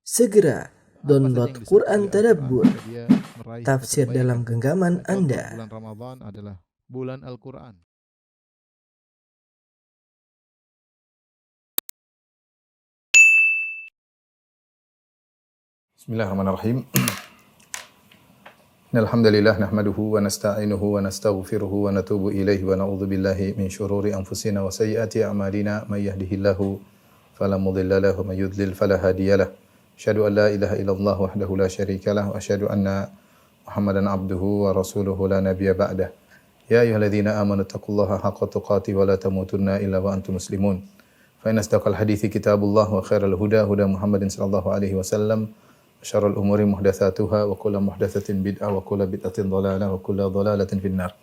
Segera download Apa saja yang Quran disebut oleh Tadabbur, Al-Quran jika dia meraih tafsir satu dalam kebaikan. genggaman Contoh Anda. bulan Ramadan adalah bulan Al-Quran. Bismillahirrahmanirrahim. Alhamdulillah nahmaduhu wa nasta'inuhu wa nastaghfiruhu wa natubu ilaihi wa na'udzu billahi min syururi anfusina wa sayyiati a'malina may yahdihillahu fala mudilla lahu wa may yudlil fala hadiyalah. Asyhadu an la ilaha illallah wahdahu la syarika lah wa asyhadu anna Muhammadan abduhu wa rasuluhu la nabiyya ba'dah. Ya ayyuhalladzina amanu taqullaha haqqa tuqatih wa la tamutunna illa wa antum muslimun. Fa inna asdaqal hadithi kitabullah wa khairal huda huda Muhammadin sallallahu alaihi wasallam. Syarrul umuri muhdatsatuha wa kullu muhdatsatin bid'ah wa kullu bid'atin dhalalah wa kullu dhalalatin finnar.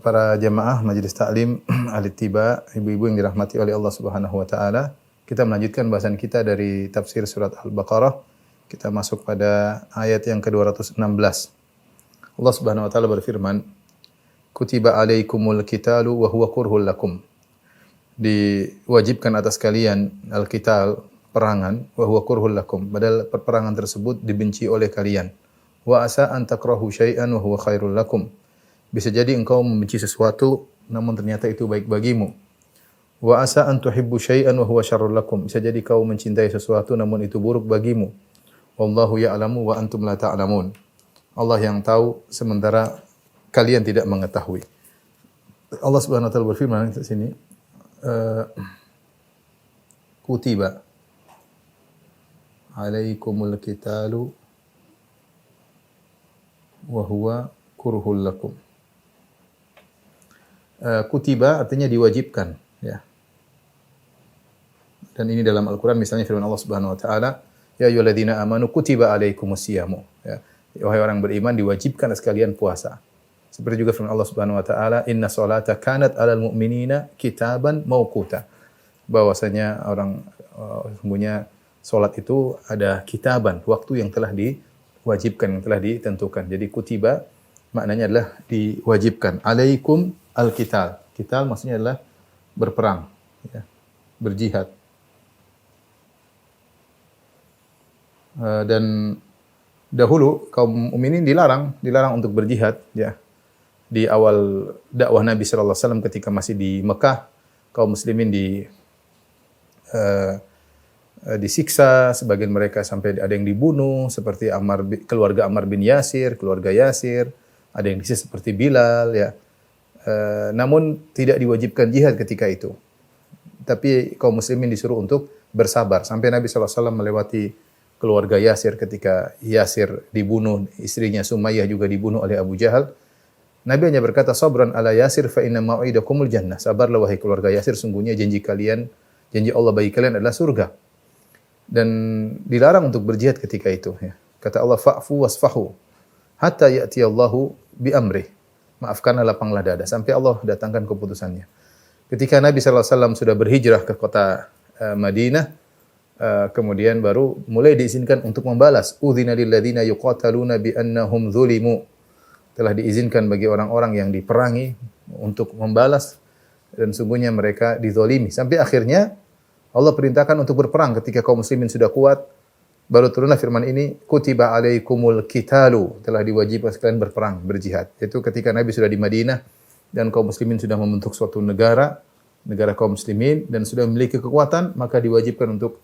Para jamaah majelis taklim ahli tiba, ibu-ibu yang dirahmati oleh Allah Subhanahu wa taala, kita melanjutkan bahasan kita dari tafsir surat Al-Baqarah. Kita masuk pada ayat yang ke-216. Allah Subhanahu wa taala berfirman, "Kutiba alaikumul qitalu wa huwa kurhul lakum." Diwajibkan atas kalian al-qital, perangan, wa huwa kurhul lakum, padahal peperangan tersebut dibenci oleh kalian. Wa asa an takrahu syai'an wa huwa khairul lakum. Bisa jadi engkau membenci sesuatu namun ternyata itu baik bagimu. Wa asa an tuhibbu syai'an wa huwa syarrul lakum. Bisa jadi kau mencintai sesuatu namun itu buruk bagimu. Wallahu ya'lamu wa antum la ta'lamun. Allah yang tahu sementara kalian tidak mengetahui. Allah Subhanahu wa taala berfirman di sini, kutiba alaikumul qitalu wa huwa kurhul lakum. Kutiba artinya diwajibkan, ya. Dan ini dalam Al-Quran misalnya firman Allah Subhanahu wa taala, ya ayyuhalladzina amanu kutiba alaikumusyamu, ya. Wahai orang beriman, diwajibkan atas kalian puasa. Seperti juga firman Allah Subhanahu wa taala, inna sholata kanat 'alal mu'minina kitaban mauquta. Bahwasanya sungguhnya salat itu ada kitaban, waktu yang telah diwajibkan, yang telah ditentukan. Jadi kutiba maknanya adalah diwajibkan. Alaikum al-qital. Qital maksudnya adalah berperang, ya, berjihad. Dan dahulu kaum mukminin dilarang untuk berjihad, ya. Di awal dakwah Nabi sallallahu alaihi wasallam ketika masih di Mekah, kaum muslimin disiksa, sebagian mereka sampai ada yang dibunuh seperti keluarga Ammar bin Yasir, keluarga Yasir, ada yang disiksa seperti Bilal, ya. Namun tidak diwajibkan jihad ketika itu. Tapi kaum muslimin disuruh untuk bersabar sampai Nabi sallallahu alaihi wasallam melewati keluarga Yasir ketika Yasir dibunuh, istrinya Sumayyah juga dibunuh oleh Abu Jahal. Nabi hanya berkata, sabran ala Yasir fa inna mau'idakumul jannah. Sabarlah wahai keluarga Yasir, sungguhnya janji Allah bagi kalian adalah surga. Dan dilarang untuk berjihad ketika itu, ya. Kata Allah, fa'fu wasfahu hatta ya'tiyallahu bi amrih. Maafkanlah, lapanglah dada sampai Allah datangkan keputusannya. Ketika Nabi sallallahu alaihi wasallam sudah berhijrah ke kota Madinah, kemudian baru mulai diizinkan untuk membalas. Udzina lil ladzina yuqataluna bi annahum zulimu. Telah diizinkan bagi orang-orang yang diperangi untuk membalas dan sungguhnya mereka dizalimi. Sampai akhirnya Allah perintahkan untuk berperang ketika kaum muslimin sudah kuat. Baru turunlah firman ini, kutiba alaikumul qitalu, telah diwajibkan kalian berperang, berjihad. Itu ketika Nabi sudah di Madinah dan kaum muslimin sudah membentuk suatu negara kaum muslimin dan sudah memiliki kekuatan, maka diwajibkan untuk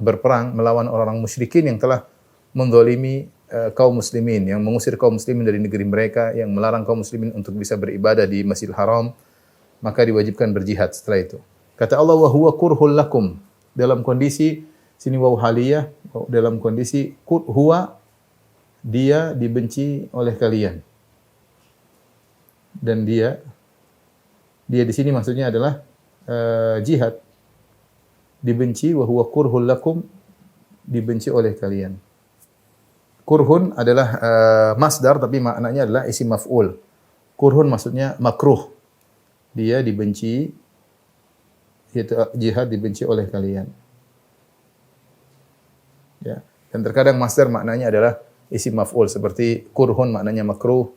berperang melawan orang-orang musyrikin yang telah menzalimi kaum muslimin, yang mengusir kaum muslimin dari negeri mereka, yang melarang kaum muslimin untuk bisa beribadah di Masjidil Haram, maka diwajibkan berjihad setelah itu. Kata Allah, wa huwa kurhul lakum. Dalam kondisi sini waw haliyah, dalam kondisi huwa, dia dibenci oleh kalian. Dan dia di sini maksudnya adalah jihad. Dibenci, wa huwa kurhul lakum, dibenci oleh kalian. Kurhun adalah masdar tapi maknanya adalah isim maf'ul. Kurhun maksudnya makruh. Dia dibenci, yaitu jihad dibenci oleh kalian. Ya. Dan terkadang masdar maknanya adalah isim maf'ul seperti kurhun maknanya makruh,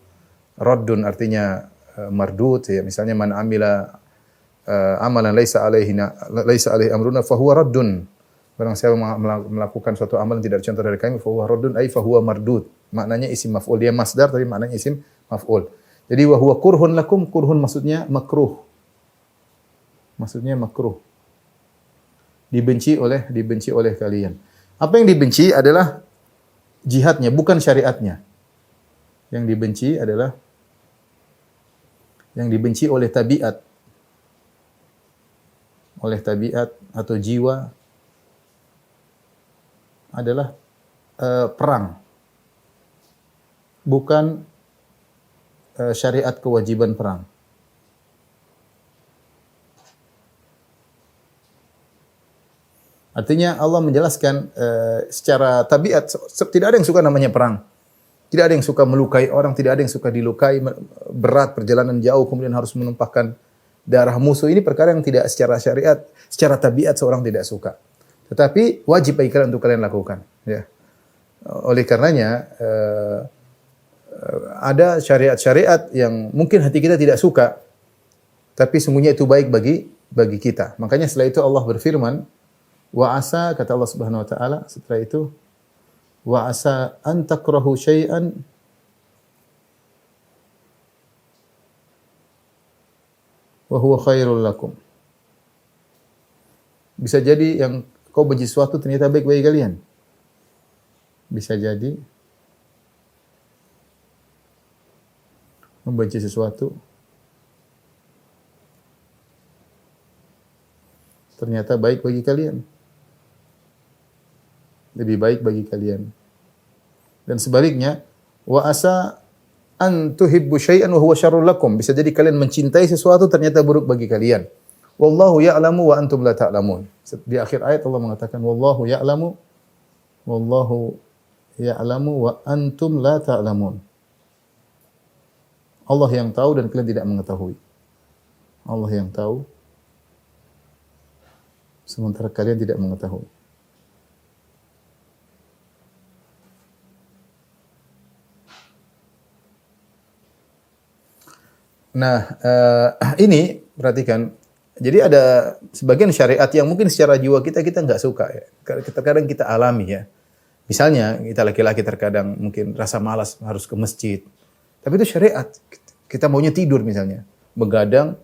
raddun artinya mardud, ya. Misalnya man amila amalan laisa alaihi amruna fahuwa raddun. Barang siapa melakukan suatu amalan tidak dicontoh dari kami fahuwa raddun ay fahuwa mardud. Maknanya isim maf'ul, dia masdar tapi maknanya isim maf'ul. Jadi wa huwa kurhun lakum, kurhun maksudnya makruh. Maksudnya makruh. Dibenci oleh kalian. Apa yang dibenci adalah jihadnya, bukan syariatnya. Yang dibenci oleh tabiat. Oleh tabiat atau jiwa adalah perang. Bukan syariat kewajiban perang. Artinya Allah menjelaskan secara tabiat tidak ada yang suka namanya perang. Tidak ada yang suka melukai orang, tidak ada yang suka dilukai, berat perjalanan jauh kemudian harus menumpahkan darah musuh. Ini perkara yang tidak secara syariat, secara tabiat seorang tidak suka. Tetapi wajib bagi kalian untuk kalian lakukan, ya. Oleh karenanya ada syariat-syariat yang mungkin hati kita tidak suka, tapi sungguhnya itu baik bagi kita. Makanya setelah itu Allah berfirman, wa asa, kata Allah Subhanahu wa taala setelah itu, wa asa an takrahu syai'an wa huwa khairul lakum. Bisa jadi yang kau benci sesuatu ternyata baik bagi kalian. Bisa jadi membenci sesuatu ternyata baik bagi kalian. Lebih baik bagi kalian. Dan sebaliknya, wa asa an tuhibbu syai'an wa huwa syarrul lakum. Bisa jadi kalian mencintai sesuatu ternyata buruk bagi kalian. Wallahu ya'lamu wa antum la ta'lamun. Di akhir ayat Allah mengatakan wallahu ya'lamu wa antum la ta'lamun. Allah yang tahu dan kalian tidak mengetahui. Allah yang tahu sementara kalian tidak mengetahui. Nah, ini perhatikan. Jadi ada sebagian syariat yang mungkin secara jiwa kita nggak suka ya. Terkadang kita alami ya. Misalnya kita laki-laki terkadang mungkin rasa malas harus ke masjid. Tapi itu syariat. Kita maunya tidur misalnya, begadang,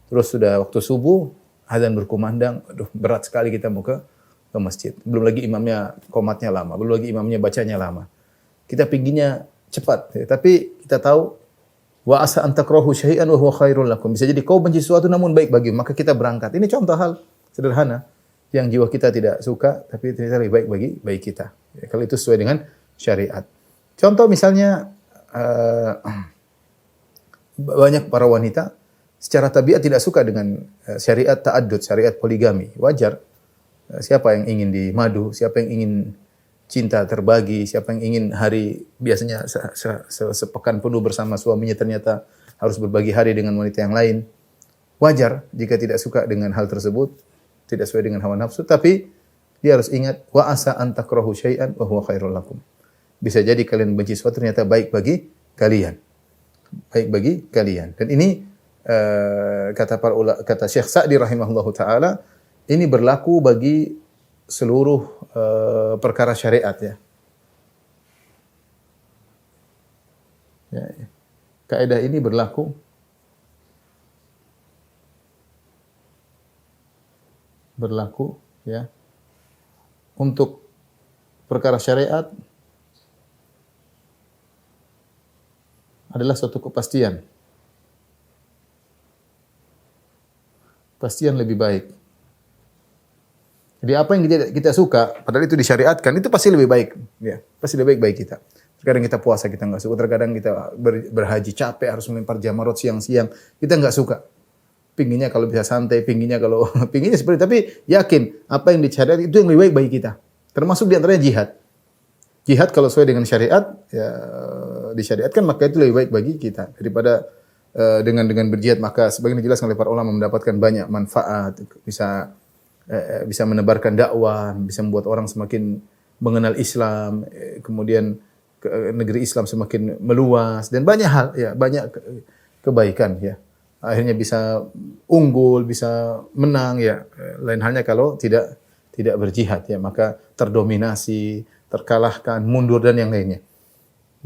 terus sudah waktu subuh, azan berkumandang, aduh berat sekali kita mau ke masjid. Belum lagi imamnya qomatnya lama, belum lagi imamnya bacanya lama. Kita pinginnya cepat, ya. Tapi kita tahu wa asa an takrahu syai'an wa huwa khairul lakum. Bisa jadi kau benci sesuatu namun baik bagimu, maka kita berangkat. Ini contoh hal sederhana yang jiwa kita tidak suka tapi ternyata lebih baik bagi kita. Ya, kalau itu sesuai dengan syariat. Contoh misalnya banyak para wanita secara tabiat tidak suka dengan syariat ta'addud, syariat poligami. Wajar. Siapa yang ingin dimadu, siapa yang ingin cinta terbagi, siapa yang ingin hari biasanya sepekan penuh bersama suaminya ternyata harus berbagi hari dengan wanita yang lain. Wajar jika tidak suka dengan hal tersebut, tidak sesuai dengan hawa nafsu, tapi dia harus ingat wa asa an takrahu syai'an wa huwa khairul lakum. Bisa jadi kalian benci sesuatu ternyata baik bagi kalian. Baik bagi kalian. Dan ini kata Syekh Sa'di rahimahullahu taala, ini berlaku bagi seluruh perkara syariat ya. Ya. Kaidah ini berlaku ya untuk perkara syariat adalah suatu kepastian. Kepastian lebih baik. Jadi apa yang kita suka, padahal itu disyariatkan, itu pasti lebih baik, ya, pasti lebih baik bagi kita. Terkadang kita puasa kita nggak suka, terkadang kita berhaji capek harus melempar jamarot siang-siang, kita nggak suka. Pinginnya kalau bisa santai, pinginnya seperti, tapi yakin apa yang disyariat itu yang lebih baik bagi kita. Termasuk di antaranya jihad. Jihad kalau sesuai dengan syariat, ya disyariatkan maka itu lebih baik bagi kita daripada dengan berjihad, maka sebagian dijelaskan oleh para ulama mendapatkan banyak manfaat, bisa menebarkan dakwah, bisa membuat orang semakin mengenal Islam, kemudian negeri Islam semakin meluas dan banyak hal ya, banyak kebaikan ya. akhirnya bisa unggul, bisa menang ya. Lain halnya kalau tidak berjihad ya, maka terdominasi, terkalahkan, mundur dan yang lainnya.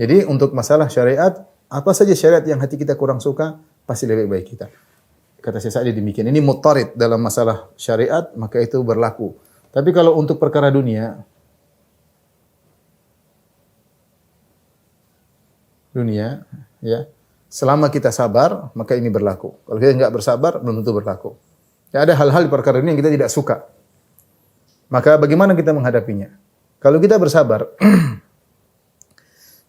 Jadi untuk masalah syariat, apa saja syariat yang hati kita kurang suka, pasti lebih baik kita. Kata Syekh Sa'di demikian. Ini muttarid dalam masalah syariat, maka itu berlaku. Tapi kalau untuk perkara dunia ya, selama kita sabar, maka ini berlaku. Kalau kita enggak bersabar, belum tentu berlaku. Ya, ada hal-hal di perkara dunia yang kita tidak suka. Maka bagaimana kita menghadapinya? Kalau kita bersabar,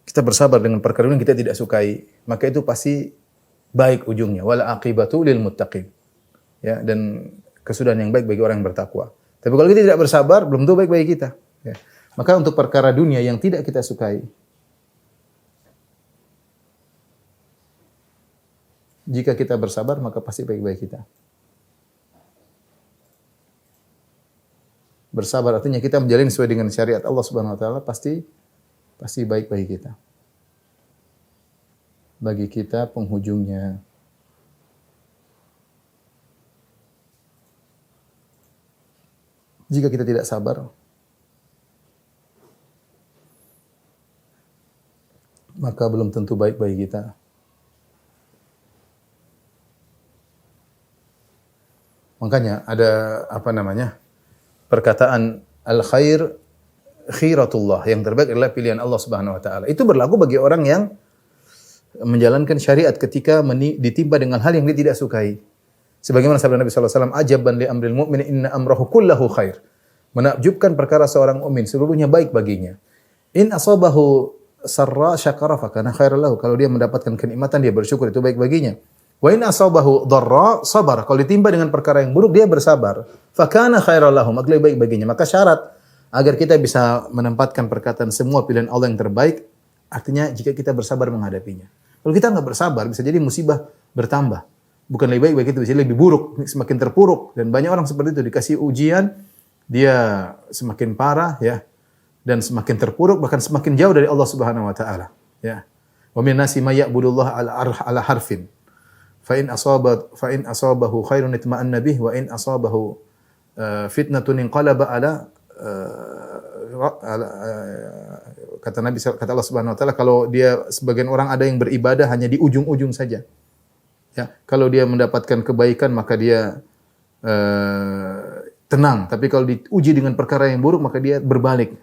kita bersabar dengan perkara dunia yang kita tidak sukai, maka itu pasti baik ujungnya. Wala aqibatu lil muttaqin. Ya, dan kesudahan yang baik bagi orang yang bertakwa. Tapi kalau kita tidak bersabar, belum tentu baik bagi kita. Ya. Maka untuk perkara dunia yang tidak kita sukai, jika kita bersabar, maka pasti baik-baik kita. Bersabar artinya kita menjalani sesuai dengan syariat Allah Subhanahu wa taala, pasti baik bagi kita. Bagi kita penghujungnya. Jika kita tidak sabar, maka belum tentu baik bagi kita. Makanya ada perkataan al-khair khiratullah, yang terbaik adalah pilihan Allah Subhanahu wa taala. Itu berlaku bagi orang yang menjalankan syariat ketika ditimpa dengan hal yang dia tidak sukai. Sebagaimana sabda Nabi sallallahu alaihi wasallam, "Ajaban li amril mu'min inna amrahu kullahu khair." Menakjubkan perkara seorang mukmin, seluruhnya baik baginya. In asabahu sarra syakara fa kana khairan lahu. Kalau dia mendapatkan kenikmatan, dia bersyukur, itu baik baginya. Wa in asabahu dharra sabar. Kalau ditimpa dengan perkara yang buruk, dia bersabar. Fa kana khairan lahu, maka lebih baik baginya. Maka syarat agar kita bisa menempatkan perkataan semua pilihan Allah yang terbaik, artinya jika kita bersabar menghadapinya. Kalau kita nggak bersabar, bisa jadi musibah bertambah. Bukan lebih baik, itu bisa lebih buruk, semakin terpuruk. Dan banyak orang seperti itu, dikasih ujian, dia semakin parah, ya, dan semakin terpuruk, bahkan semakin jauh dari Allah Subhanahu Wa Taala. Ya. Wa min nasi may ya'budullah ala harfin. Fa in asabahu khairun itma'anna bih, wa in asabahu fitnatun inqalaba kata Allah Subhanahu wa taala, kalau dia, sebagian orang ada yang beribadah hanya di ujung-ujung saja. Ya, kalau dia mendapatkan kebaikan maka dia tenang, tapi kalau diuji dengan perkara yang buruk maka dia berbalik.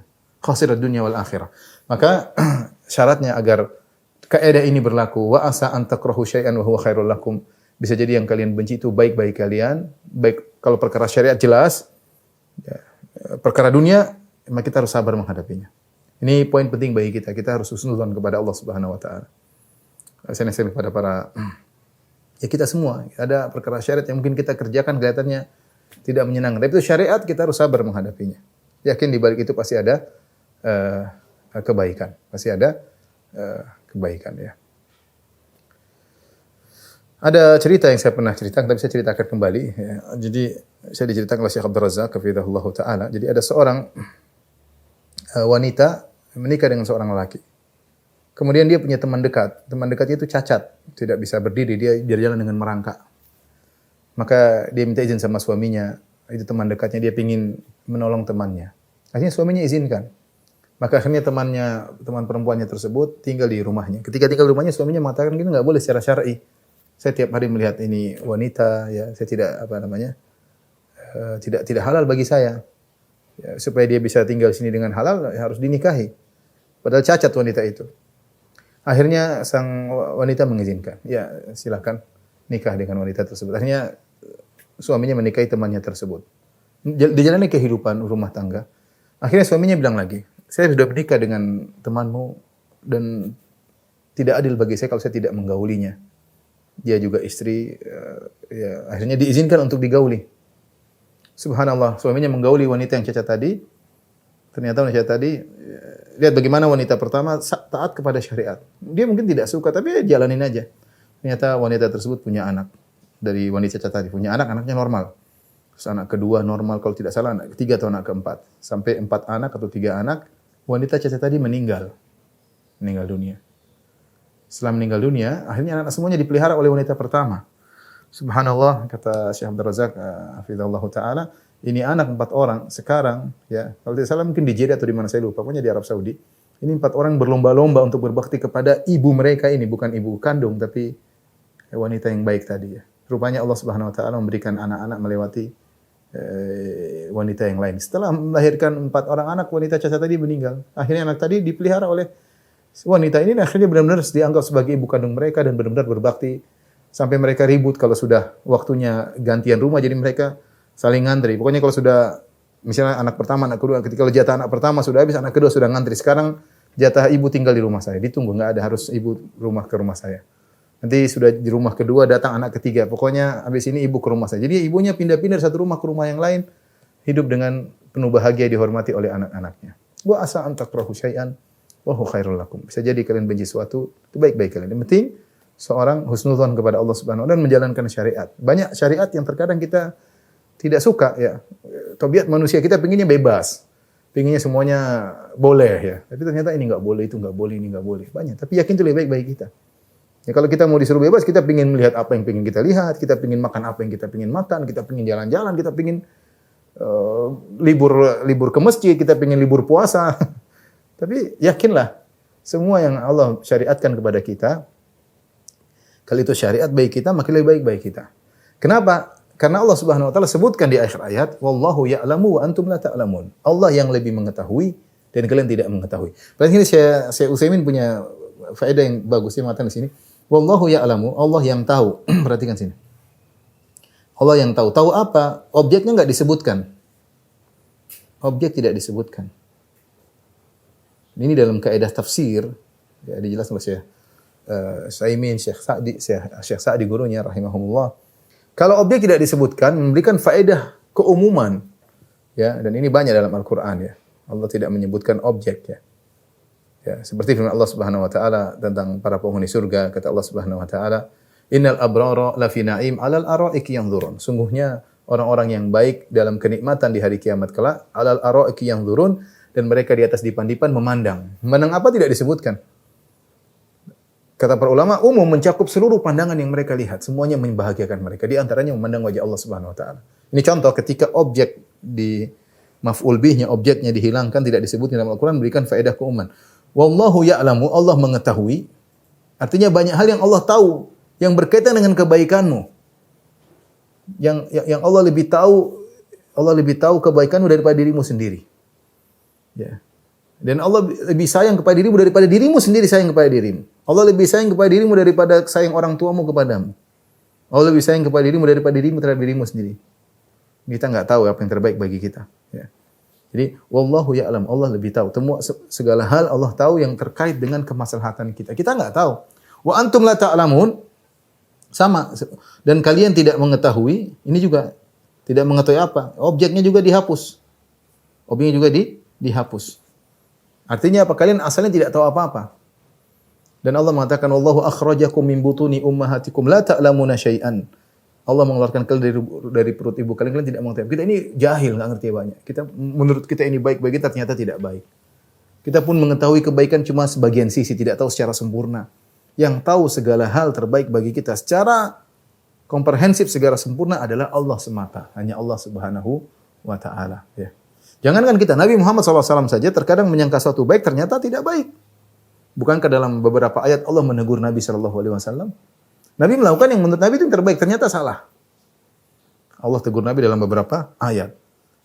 Khasirat dunya wal akhirah. Maka syaratnya agar kaidah ini berlaku, wa asa an takrahu syai'an wa huwa khairul lakum. Bisa jadi yang kalian benci itu baik bagi kalian. Baik kalau perkara syariat jelas, ya, perkara dunia maka kita harus sabar menghadapinya. Ini poin penting bagi kita. Kita harus husnudzon kepada Allah Subhanahu wa taala. Saya nasihat kepada para ya kita semua, ada perkara syariat yang mungkin kita kerjakan kelihatannya tidak menyenangkan. Tapi itu syariat, kita harus sabar menghadapinya. Yakin di balik itu pasti ada kebaikan. Pasti ada kebaikan ya. Ada cerita yang saya pernah ceritakan, tapi saya ceritakan kembali. Ya. Jadi saya diceritakan oleh Syekh Abdul Razak, hafizahullah taala. Jadi ada seorang wanita menikah dengan seorang lelaki. Kemudian dia punya teman dekat. Teman dekatnya itu cacat, tidak bisa berdiri, dia berjalan dengan merangkak. Maka dia minta izin sama suaminya. Itu teman dekatnya, dia ingin menolong temannya. Akhirnya suaminya izinkan. Maka akhirnya teman perempuannya tersebut tinggal di rumahnya. Ketika tinggal di rumahnya, suaminya mengatakan gini, nggak boleh secara syar'i. Saya tiap hari melihat ini wanita, ya, saya tidak halal bagi saya. Ya, supaya dia bisa tinggal di sini dengan halal, harus dinikahi. Padahal cacat wanita itu. Akhirnya sang wanita mengizinkan. Ya, silakan nikah dengan wanita tersebut. Akhirnya suaminya menikahi temannya tersebut. Dijalani kehidupan rumah tangga. Akhirnya suaminya bilang lagi, saya sudah menikah dengan temanmu dan tidak adil bagi saya kalau saya tidak menggaulinya. Dia juga istri, ya, akhirnya diizinkan untuk digauli. Subhanallah, suaminya menggauli wanita yang cacat tadi. Ternyata wanita tadi, lihat bagaimana wanita pertama taat kepada syariat. Dia mungkin tidak suka, tapi jalanin aja. Ternyata wanita tersebut punya anak. Dari wanita cacat tadi, punya anak, anaknya normal. Terus anak kedua normal, kalau tidak salah anak ketiga atau anak keempat. Sampai 4 anak atau 3 anak, wanita cacat tadi meninggal dunia. Setelah meninggal dunia, akhirnya anak-anak semuanya dipelihara oleh wanita pertama. Subhanallah, kata Syekh Abdul Razak, hafizallahu taala, ini anak 4 orang sekarang, ya, kalau tidak salah mungkin di Jeddah atau di mana saya lupa, pokoknya di Arab Saudi. Ini 4 orang berlomba-lomba untuk berbakti kepada ibu mereka ini, bukan ibu kandung, tapi wanita yang baik tadi ya. Rupanya Allah Subhanahu wa taala memberikan anak-anak melewati wanita yang lain. Setelah melahirkan 4 orang anak, wanita cacat tadi meninggal. Akhirnya anak tadi dipelihara oleh wanita ini, dan akhirnya benar-benar dianggap sebagai ibu kandung mereka dan benar-benar berbakti sampai mereka ribut kalau sudah waktunya gantian rumah, jadi mereka saling ngantri. Pokoknya kalau sudah misalnya anak pertama, anak kedua, ketika jatah anak pertama sudah habis, anak kedua sudah ngantri. Sekarang jatah ibu tinggal di rumah saya, ditunggu, nggak ada harus ibu rumah ke rumah saya. Nanti sudah di rumah kedua datang anak ketiga. Pokoknya habis ini ibu ke rumah saya. Jadi ibunya pindah-pindah dari satu rumah ke rumah yang lain, hidup dengan penuh bahagia, dihormati oleh anak-anaknya. Wa asa an takrahu syai'an wa huwa khairul lakum. Bisa jadi kalian benci sesuatu, itu baik-baik kalian. Yang penting seorang husnudzon kepada Allah Subhanahu wa taala dan menjalankan syariat. Banyak syariat yang terkadang kita tidak suka ya. Tabiat manusia kita pinginnya bebas. Pinginnya semuanya boleh ya. Tapi ternyata ini enggak boleh, itu enggak boleh, ini enggak boleh. Banyak. Tapi yakin itu lebih baik bagi kita. Ya, kalau kita mau disuruh bebas, kita pingin melihat apa yang pingin kita lihat, kita pingin makan apa yang kita pingin makan, kita pingin jalan-jalan, kita pingin libur ke masjid, kita pingin libur puasa. Tapi yakinlah, semua yang Allah syariatkan kepada kita, kalau itu syariat bagi kita, maka lebih baik bagi kita. Kenapa? Karena Allah Subhanahu wa taala sebutkan di akhir ayat, wallahu ya'lamu wa antum la ta'lamun. Allah yang lebih mengetahui dan kalian tidak mengetahui. Berarti ini saya Utsaimin punya faedah yang bagus dia mengatakan di sini. Wallahu ya'lamu, Allah yang tahu. Perhatikan sini. Allah yang tahu. Tahu apa? Objeknya enggak disebutkan. Objek tidak disebutkan. Ini dalam kaidah tafsir, ya, dijelaskan oleh Syekh Utsaimin, Syekh Sa'di gurunya rahimahumullah. Kalau objek tidak disebutkan memberikan faedah keumuman. Ya, dan ini banyak dalam Al-Qur'an ya. Allah tidak menyebutkan objek ya. Ya, seperti firman Allah Subhanahu wa taala tentang para penghuni surga, kata Allah Subhanahu wa taala, "Innal abrara lafi na'im 'alal ara'iki yanzurun." Sungguhnya orang-orang yang baik dalam kenikmatan di hari kiamat kelak, 'alal ara'iki yanzurun, dan mereka di atas dipan-dipan memandang. Memandang apa tidak disebutkan. Kata para ulama, umum mencakup seluruh pandangan yang mereka lihat, semuanya membahagiakan mereka. Di antaranya memandang wajah Allah Subhanahu wa taala. Ini contoh ketika objek di maf'ul bihnya, objeknya dihilangkan, tidak disebut dalam Al-Qur'an, memberikan faedah keumuman. Wallahu ya'lamu, Allah mengetahui. Artinya banyak hal yang Allah tahu yang berkaitan dengan kebaikanmu. Yang Allah lebih tahu kebaikanmu daripada dirimu sendiri. Ya. Dan Allah lebih sayang kepada dirimu daripada dirimu sendiri sayang kepada dirimu. Allah lebih sayang kepada dirimu daripada sayang orang tuamu kepadamu. Allah lebih sayang kepada dirimu daripada dirimu terhadap dirimu sendiri. Kita enggak tahu apa yang terbaik bagi kita, ya. Jadi, wallahu ya'lam, Allah lebih tahu. Segala hal Allah tahu yang terkait dengan kemaslahatan kita. Kita enggak tahu. Wa antum la ta'lamun, sama. Dan kalian tidak mengetahui, ini juga tidak mengetahui apa. Objeknya juga dihapus. Objeknya juga dihapus. Artinya apa? Kalian asalnya tidak tahu apa-apa. Dan Allah mengatakan, wallahu akhrajakum min butuni ummahatikum la ta'lamuna syai'an. Allah mengeluarkan kalian dari perut ibu kalian, kalian tidak mengetahui. Kita ini jahil, enggak ngerti banyak. Menurut kita ini baik bagi kita, ternyata tidak baik. Kita pun mengetahui kebaikan cuma sebagian sisi, tidak tahu secara sempurna. Yang tahu segala hal terbaik bagi kita secara komprehensif, segala sempurna adalah Allah semata. Hanya Allah Subhanahu wa taala, ya. Jangankan kita, Nabi Muhammad SAW saja terkadang menyangka suatu baik, ternyata tidak baik. Bukankah dalam beberapa ayat Allah menegur Nabi SAW? Nabi melakukan yang menurut Nabi itu yang terbaik, ternyata salah. Allah tegur Nabi dalam beberapa ayat.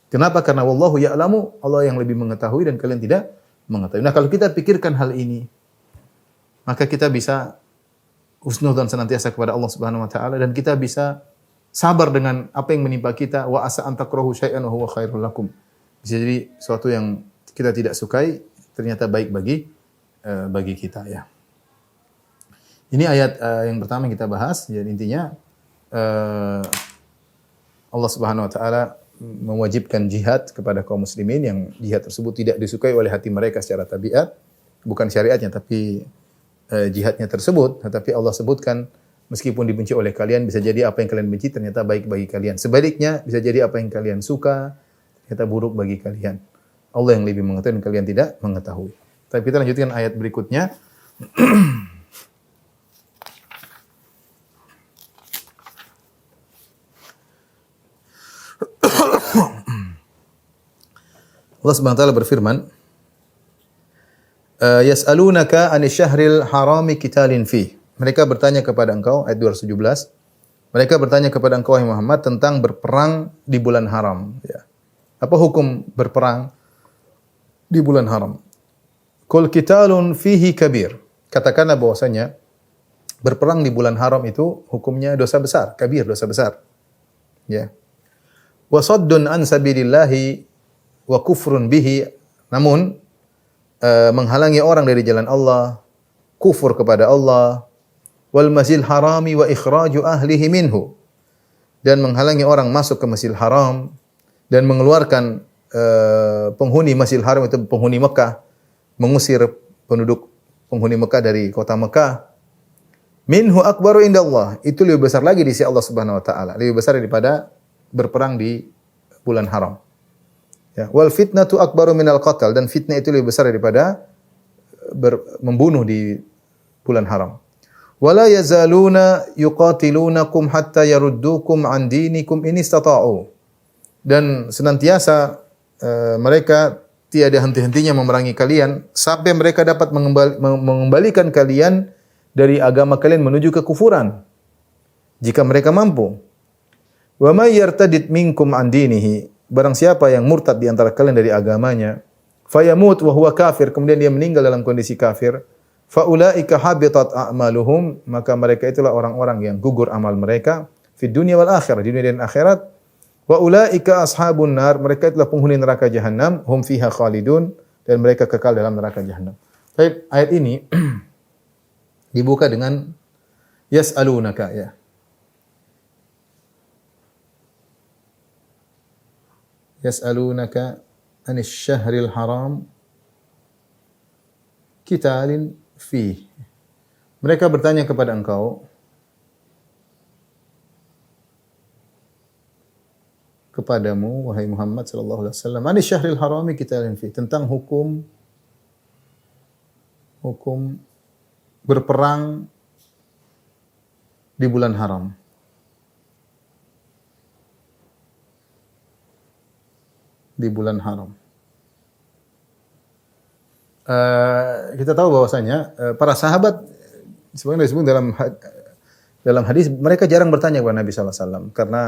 Kenapa? Karena wallahu ya'lamu, Allah yang lebih mengetahui dan kalian tidak mengetahui. Nah, kalau kita pikirkan hal ini, maka kita bisa husnudzon senantiasa kepada Allah Subhanahu wa taala dan kita bisa sabar dengan apa yang menimpa kita. Wa asa an takrahu syai'an wa huwa khairul lakum. Bisa jadi sesuatu yang kita tidak sukai ternyata baik bagi kita, ya. Ini ayat yang pertama yang kita bahas. Jadi intinya Allah Subhanahu wa taala mewajibkan jihad kepada kaum muslimin yang jihad tersebut tidak disukai oleh hati mereka secara tabiat, bukan syariatnya tapi jihadnya tersebut. Tetapi Allah sebutkan meskipun dibenci oleh kalian, bisa jadi apa yang kalian benci ternyata baik bagi kalian. Sebaliknya bisa jadi apa yang kalian suka ternyata buruk bagi kalian. Allah yang lebih mengetahui dan kalian tidak mengetahui. Tapi kita lanjutkan ayat berikutnya. Allah Subhanahu wa taala berfirman, yas'alunaka 'anil syahril harami qitalin fih. Mereka bertanya kepada engkau, ayat 217. Mereka bertanya kepada engkau wahai Muhammad tentang berperang di bulan haram, ya. Apa hukum berperang di bulan haram? Qul qitalun fihi kabir. Katakanlah bahwasanya berperang di bulan haram itu hukumnya dosa besar, kabir, dosa besar. Ya. Wa saddun an sabilillahi wa kufrun bihi. Namun menghalangi orang dari jalan Allah, kufur kepada Allah, wal masjidil harami wa ikhraju ahlihi minhu, dan menghalangi orang masuk ke Masjidil Haram dan mengeluarkan penghuni Masjidil Haram itu penghuni Mekah, mengusir penduduk penghuni Mekah dari kota Mekah. Minhu akbaru indallah, itu lebih besar lagi di sisi Allah Subhanahu wa taala, lebih besar daripada berperang di bulan haram. Ya, wal fitnatu akbaru minal qatl, dan fitnah itu lebih besar daripada membunuh di bulan haram. Wala yazaluna yuqatilunakum hatta yaruddukum an dinikum in istata'u. Dan senantiasa mereka tiada henti-hentinya memerangi kalian sampai mereka dapat mengembalikan kalian dari agama kalian menuju kekufuran jika mereka mampu. Wa may yartadid minkum an dinihi, barang siapa yang murtad di antara kalian dari agamanya, fayamut wa huwa kafir, kemudian dia meninggal dalam kondisi kafir, faulaika habitat a'maluhum, maka mereka itulah orang-orang yang gugur amal mereka fid dunya wal akhirah, di dunia dan akhirat. Wa ulaika ashabun nar, mereka itulah penghuni neraka jahanam, hum fiha khalidun, dan mereka kekal dalam neraka jahanam. Baik, ayat ini dibuka dengan yas'alunaka, ya. Yas'alunaka anis syahril haram qitalin fih. Mereka bertanya kepada engkau kepadamu wahai Muhammad sallallahu alaihi wasallam, anis syahril harami qitalin fih, tentang hukum berperang di bulan haram. Di bulan haram. Kita tahu bahwasanya para sahabat sebagaimana disebut dalam hadis, mereka jarang bertanya kepada Nabi sallallahu alaihi wasallam karena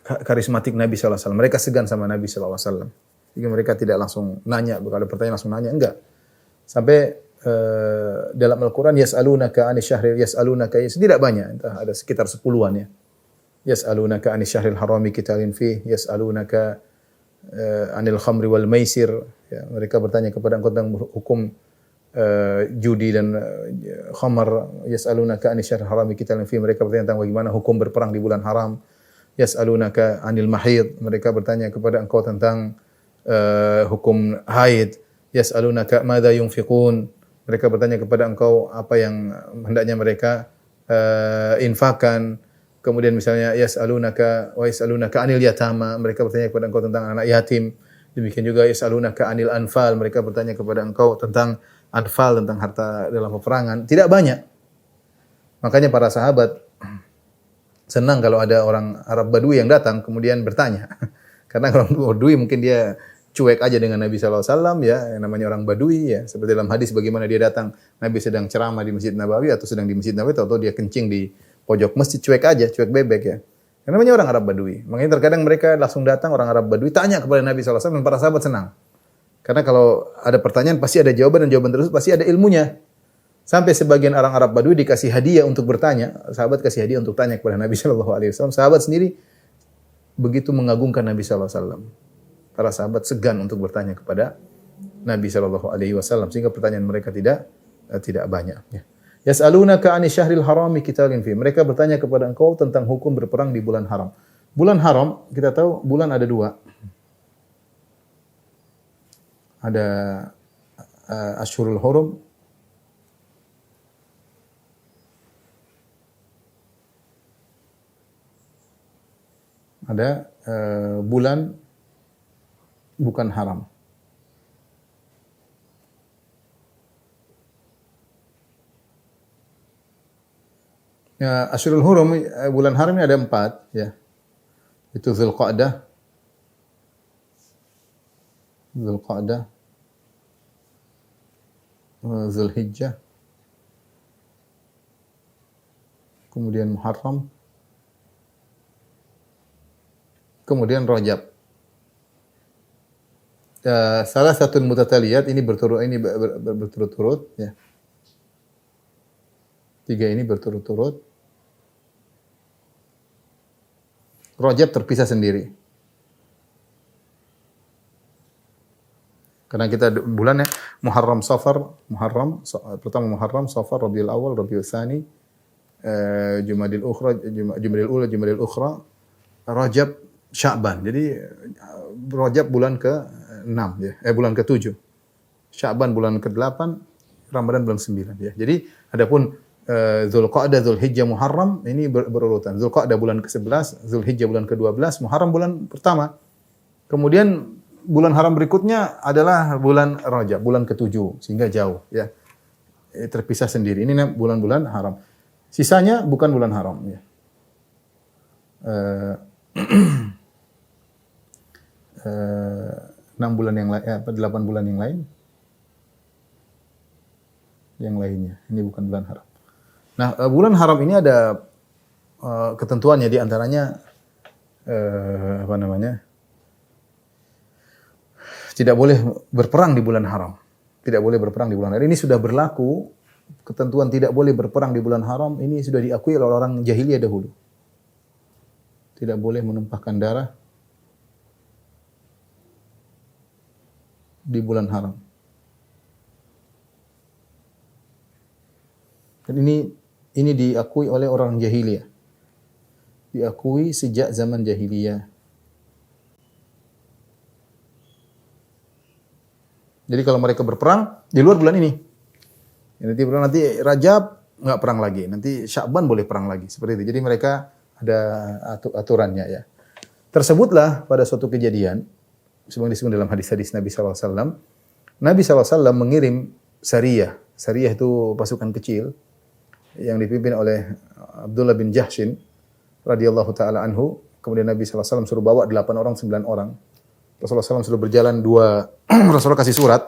karismatik Nabi sallallahu alaihi wasallam. Mereka segan sama Nabi sallallahu alaihi wasallam. Jadi mereka tidak langsung nanya, kalau ada pertanyaan langsung nanya, enggak. Sampai dalam Al-Qur'an yas'alunaka 'anis syahril, yas'alunaka, tidak banyak, entah ada sekitar 10-an ya. Yas'alunaka 'anis syahril harami qitalin fih, yas'alunaka 'anil khamri wal maisir, ya, mereka bertanya kepada engkau tentang hukum judi dan khamar. Yas'alunaka 'anis syahril harami qitalin fih, mereka bertanya tentang bagaimana hukum berperang di bulan haram. Yas'alunaka 'anil mahid, mereka bertanya kepada engkau tentang hukum haid. Yas'alunaka madza yunfiqun, mereka bertanya kepada engkau apa yang hendaknya mereka infakkan. Kemudian misalnya yas'alunaka wa yas'alunaka 'anil yatama, mereka bertanya kepada engkau tentang anak yatim. Demikian juga yas'alunaka 'anil anfal, mereka bertanya kepada engkau tentang anfal, tentang harta dalam peperangan. Tidak banyak. Makanya para sahabat senang kalau ada orang Arab Badui yang datang kemudian bertanya. Karena orang Badui mungkin dia cuek aja dengan Nabi sallallahu alaihi wasallam, ya, yang namanya orang Badui, ya. Seperti dalam hadis bagaimana dia datang, Nabi sedang ceramah di Masjid Nabawi atau sedang di Masjid Nabawi, atau dia kencing di pojok masjid, cuek aja, cuek bebek, ya. Yang namanya orang Arab Badui. Makanya terkadang mereka langsung datang, orang Arab Badui tanya kepada Nabi sallallahu alaihi wasallam, dan para sahabat senang. Karena kalau ada pertanyaan pasti ada jawaban, dan jawaban tersebut pasti ada ilmunya. Sampai sebagian orang Arab Badui dikasih hadiah untuk bertanya, sahabat kasih hadiah untuk tanya kepada Nabi sallallahu alaihi wasallam. Sahabat sendiri begitu mengagungkan Nabi sallallahu alaihi wasallam. Para sahabat segan untuk bertanya kepada Nabi sallallahu alaihi wasallam, sehingga pertanyaan mereka tidak banyak, ya. Yas'alunaka 'anis syahril harami qitalin fi, mereka bertanya kepada engkau tentang hukum berperang di bulan haram. Bulan haram, kita tahu bulan ada dua. Ada Ashhurul Hurum, ada bulan bukan haram. Ya, Ashhurul Hurum, bulan haram ini ada 4, ya. Itu Dzulqa'dah, Zulqa'dah, Zulhijjah, kemudian Muharram, kemudian Rajab. Salah satu mutataliyat ini berturut-turut ya. Tiga ini berturut-turut. Rajab terpisah sendiri. Karena kita bulannya Muharram, Safar, pertama Muharram, Safar, Rabiul Awal, Rabiul Tsani, Jumadil Ukhra, Rajab, Sya'ban. Jadi Rajab bulan ke-6 ya, bulan ke-7. Sya'ban bulan ke-8, Ramadan bulan 9 ya. Jadi adapun Zulqa'dah, Zulhijjah, Muharram ini berurutan. Zulqa'dah bulan ke-11, Zulhijjah bulan ke-12, Muharram bulan pertama. Kemudian bulan haram berikutnya adalah bulan Rajab, bulan ke-7 sehingga jauh ya. Terpisah sendiri. Ini bulan-bulan haram. Sisanya bukan bulan haram ya. 6 bulan yang lain, 8 bulan yang lain. Yang lainnya, ini bukan bulan haram. Nah, bulan haram ini ada ketentuannya, di antaranya tidak boleh berperang di bulan haram. Tidak boleh berperang di bulan haram. Ini sudah berlaku, ketentuan tidak boleh berperang di bulan haram ini sudah diakui oleh orang jahiliyah dahulu. Tidak boleh menumpahkan darah di bulan haram. Dan ini diakui oleh orang jahiliyah. Diakui sejak zaman jahiliyah. Jadi kalau mereka berperang di luar bulan ini, nanti Rajab nggak perang lagi, nanti Sya'ban boleh perang lagi, seperti itu. Jadi mereka ada aturannya ya. Tersebutlah pada suatu kejadian, sebagaimana disebut dalam hadis-hadis Nabi SAW, Nabi SAW mengirim sariyah. Sariyah itu pasukan kecil yang dipimpin oleh Abdullah bin Jahshin radhiyallahu taala anhu. Kemudian Nabi SAW suruh bawa 8 orang, 9 orang. Rasulullah SAW suruh berjalan Rasulullah kasih surat.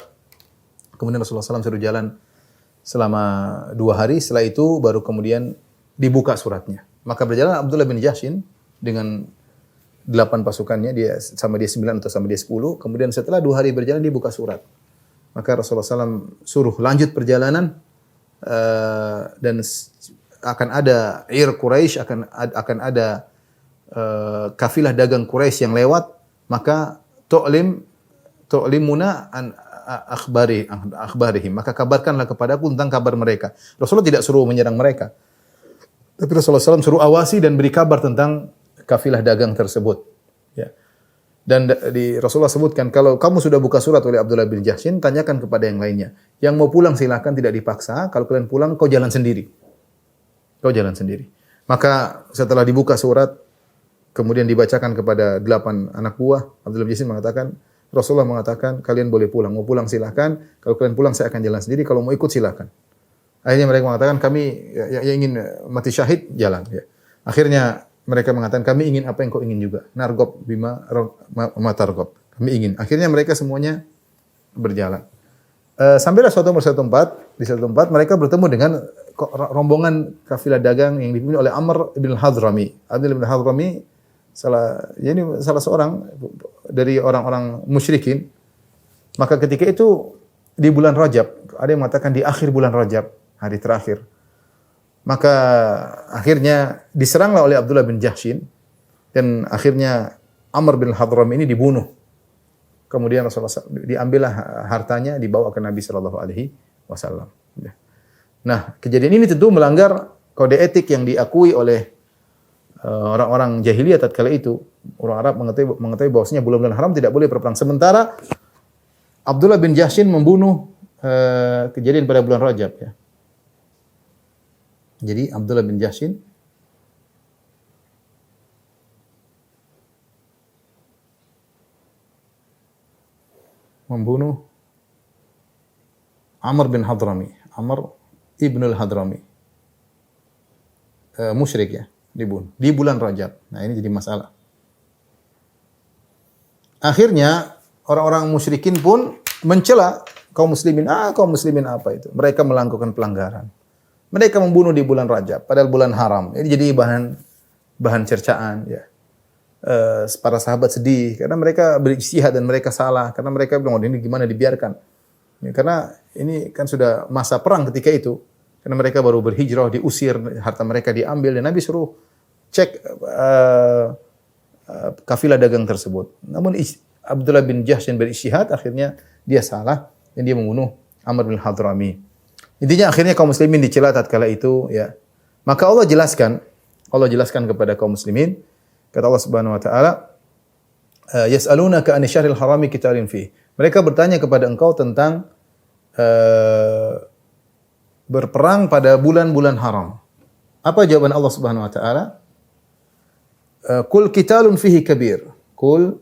Kemudian Rasulullah SAW suruh jalan selama 2 hari. Setelah itu baru kemudian dibuka suratnya. Maka berjalan Abdullah bin Jahshin dengan 8 pasukannya, dia 9 atau sama dia 10. Kemudian setelah 2 hari berjalan dibuka surat. Maka Rasulullah SAW suruh lanjut perjalanan dan akan ada Quraisy, akan ada kafilah dagang Quraisy yang lewat, maka tu'limuna an akhbarihim, maka kabarkanlah kepadaku tentang kabar mereka. Rasulullah tidak suruh menyerang mereka, tapi Rasulullah SAW suruh awasi dan beri kabar tentang kafilah dagang tersebut. Ya. Dan Rasulullah sebutkan, kalau kamu sudah buka surat oleh Abdullah bin Jahshin, tanyakan kepada yang lainnya. Yang mau pulang silakan, tidak dipaksa. Kalau kalian pulang, kau jalan sendiri. Kau jalan sendiri. Maka setelah dibuka surat, kemudian dibacakan kepada 8 anak buah, Abdullah bin Jahshin mengatakan, Rasulullah mengatakan, kalian boleh pulang. Mau pulang silakan. Kalau kalian pulang, saya akan jalan sendiri. Kalau mau ikut silakan. Akhirnya mereka mengatakan, kami yang ingin mati syahid, jalan. Ya. Akhirnya mereka mengatakan, kami ingin apa yang kau ingin juga. Nargob bima matargob. Kami ingin. Akhirnya mereka semuanya berjalan. Sampailah suatu tempat, di suatu tempat mereka bertemu dengan rombongan kafilah dagang yang dipimpin oleh Amr bin Hadrami. Amr bin Hadrami salah seorang dari orang-orang musyrikin. Maka ketika itu di bulan Rajab, ada yang mengatakan di akhir bulan Rajab, hari terakhir. Maka akhirnya diseranglah oleh Abdullah bin Jahshin dan akhirnya Amr bin Hadrami ini dibunuh. Kemudian Rasulullah diambillah hartanya, dibawa ke Nabi sallallahu alaihi wasallam. Nah, kejadian ini tentu melanggar kode etik yang diakui oleh orang-orang jahiliyah tatkala itu. Orang Arab mengetahui bahwasanya bulan-bulan haram tidak boleh berperang. Sementara Abdullah bin Jahshin membunuh kejadian pada bulan Rajab ya. Jadi Abdullah bin Jahshin membunuh Amr bin Hadrami, Amr ibnul Hadrami, musyrik ya, dibunuh di bulan Rajab. Nah ini jadi masalah. Akhirnya orang-orang musyrikin pun mencela kaum muslimin. Kaum muslimin apa itu? Mereka melakukan pelanggaran. Mereka membunuh di bulan Rajab, padahal bulan haram. Ini jadi bahan cercaan. Ya. Para sahabat sedih karena mereka berijtihad dan mereka salah karena mereka bilang ini gimana dibiarkan. Ya, karena ini kan sudah masa perang ketika itu. Karena mereka baru berhijrah, diusir, harta mereka diambil dan Nabi suruh cek kafilah dagang tersebut. Namun Abdullah bin Jahsy berijtihad, akhirnya dia salah dan dia membunuh Amr bin Hadrami. Intinya akhirnya kaum muslimin dicela tatkala itu, ya. Maka Allah jelaskan kepada kaum muslimin, kata Allah Subhanahu wa taala, yas'alunaka 'anil syahril harami qitalin fi. Mereka bertanya kepada engkau tentang berperang pada bulan-bulan haram. Apa jawaban Allah Subhanahu wa taala? Qul qitalun fihi kabir. Qul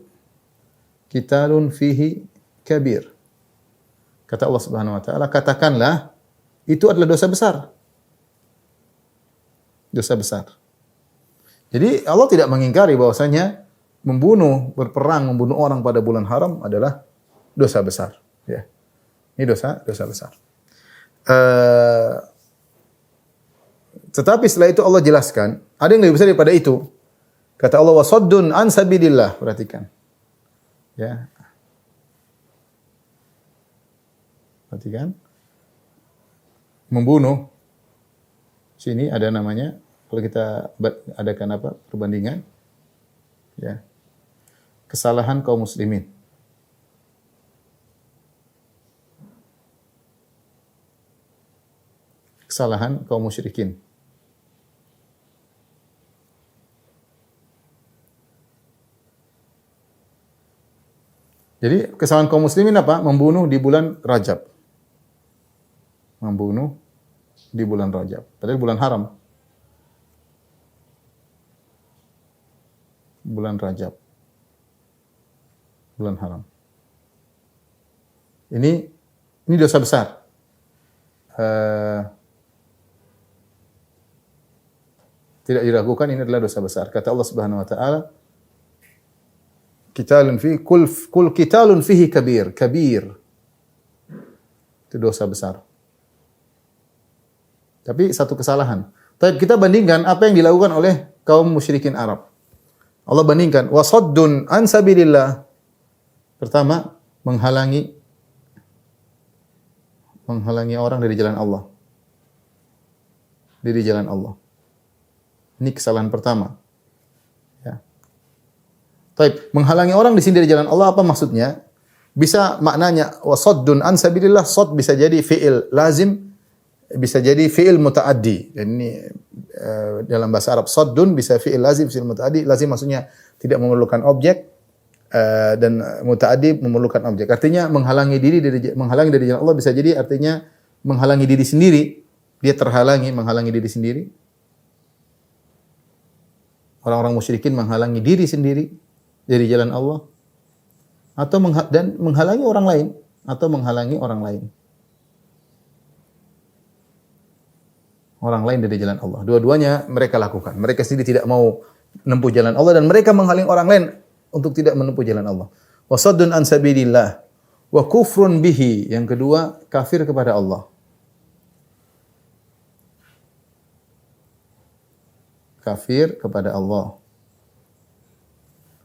qitalun fihi kabir. Kata Allah Subhanahu wa taala, katakanlah itu adalah dosa besar. Dosa besar. Jadi Allah tidak mengingkari bahwasanya berperang, membunuh orang pada bulan haram adalah dosa besar. Ya. Ini dosa besar. Tetapi setelah itu Allah jelaskan, ada yang lebih besar daripada itu. Kata Allah, wasaddun an sabilillah. Perhatikan. Ya. Perhatikan. Membunuh. Sini ada namanya, kalau kita adakan perbandingan. Ya. Kesalahan kaum muslimin. Kesalahan kaum musyrikin. Jadi kesalahan kaum muslimin apa? Membunuh di bulan Rajab. Membunuh di bulan Rajab. Padahal bulan haram. Bulan Rajab. Bulan haram. Ini dosa besar. Tidak diragukan ini adalah dosa besar. Kata Allah Subhanahu wa taala, qitalun fi kul qitalun fihi kabir. Itu dosa besar. Tapi satu kesalahan. Tapi kita bandingkan apa yang dilakukan oleh kaum musyrikin Arab. Allah bandingkan wasaddun an sabilillah. Pertama, menghalangi orang dari jalan Allah. Dari jalan Allah. Ini kesalahan pertama. Ya. Taib, menghalangi orang di sini dari jalan Allah apa maksudnya? Bisa maknanya wasaddun an sabilillah, sad bisa jadi fi'il lazim, bisa jadi fi'il mutaaddi. Dan ini dalam bahasa Arab saddun bisa fi'il lazim, fi'il mutaaddi. Lazim maksudnya tidak memerlukan objek dan mutaaddi memerlukan objek. Artinya menghalangi dari jalan Allah bisa jadi artinya menghalangi diri sendiri. Dia menghalangi diri sendiri. Orang-orang musyrikin menghalangi diri sendiri dari jalan Allah atau menghalangi orang lain atau menghalangi orang lain. Orang lain dari jalan Allah. Dua-duanya mereka lakukan. Mereka sendiri tidak mau menempuh jalan Allah dan mereka menghalangi orang lain untuk tidak menempuh jalan Allah. Wasaddun an sabilillah wa kufrun bihi. Yang kedua, kafir kepada Allah. Kafir kepada Allah.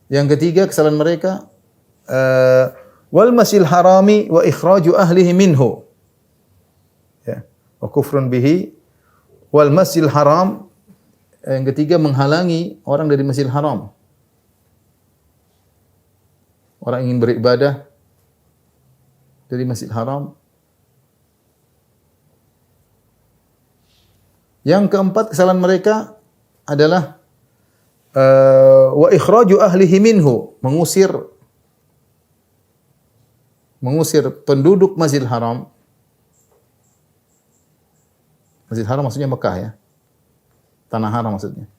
Yang ketiga kesalahan mereka wal masjidil harami wa ikhraju ahlihi minhu. Ya, wa kufrun bihi wal masjidil haram. Yang ketiga menghalangi orang dari Masjidil Haram. Orang ingin beribadah dari Masjidil Haram. Yang keempat kesalahan mereka adalah wa ikhraju ahlihi minhu, mengusir penduduk Masjidil Haram. Masjidil Haram maksudnya Mekah ya. Tanah haram maksudnya.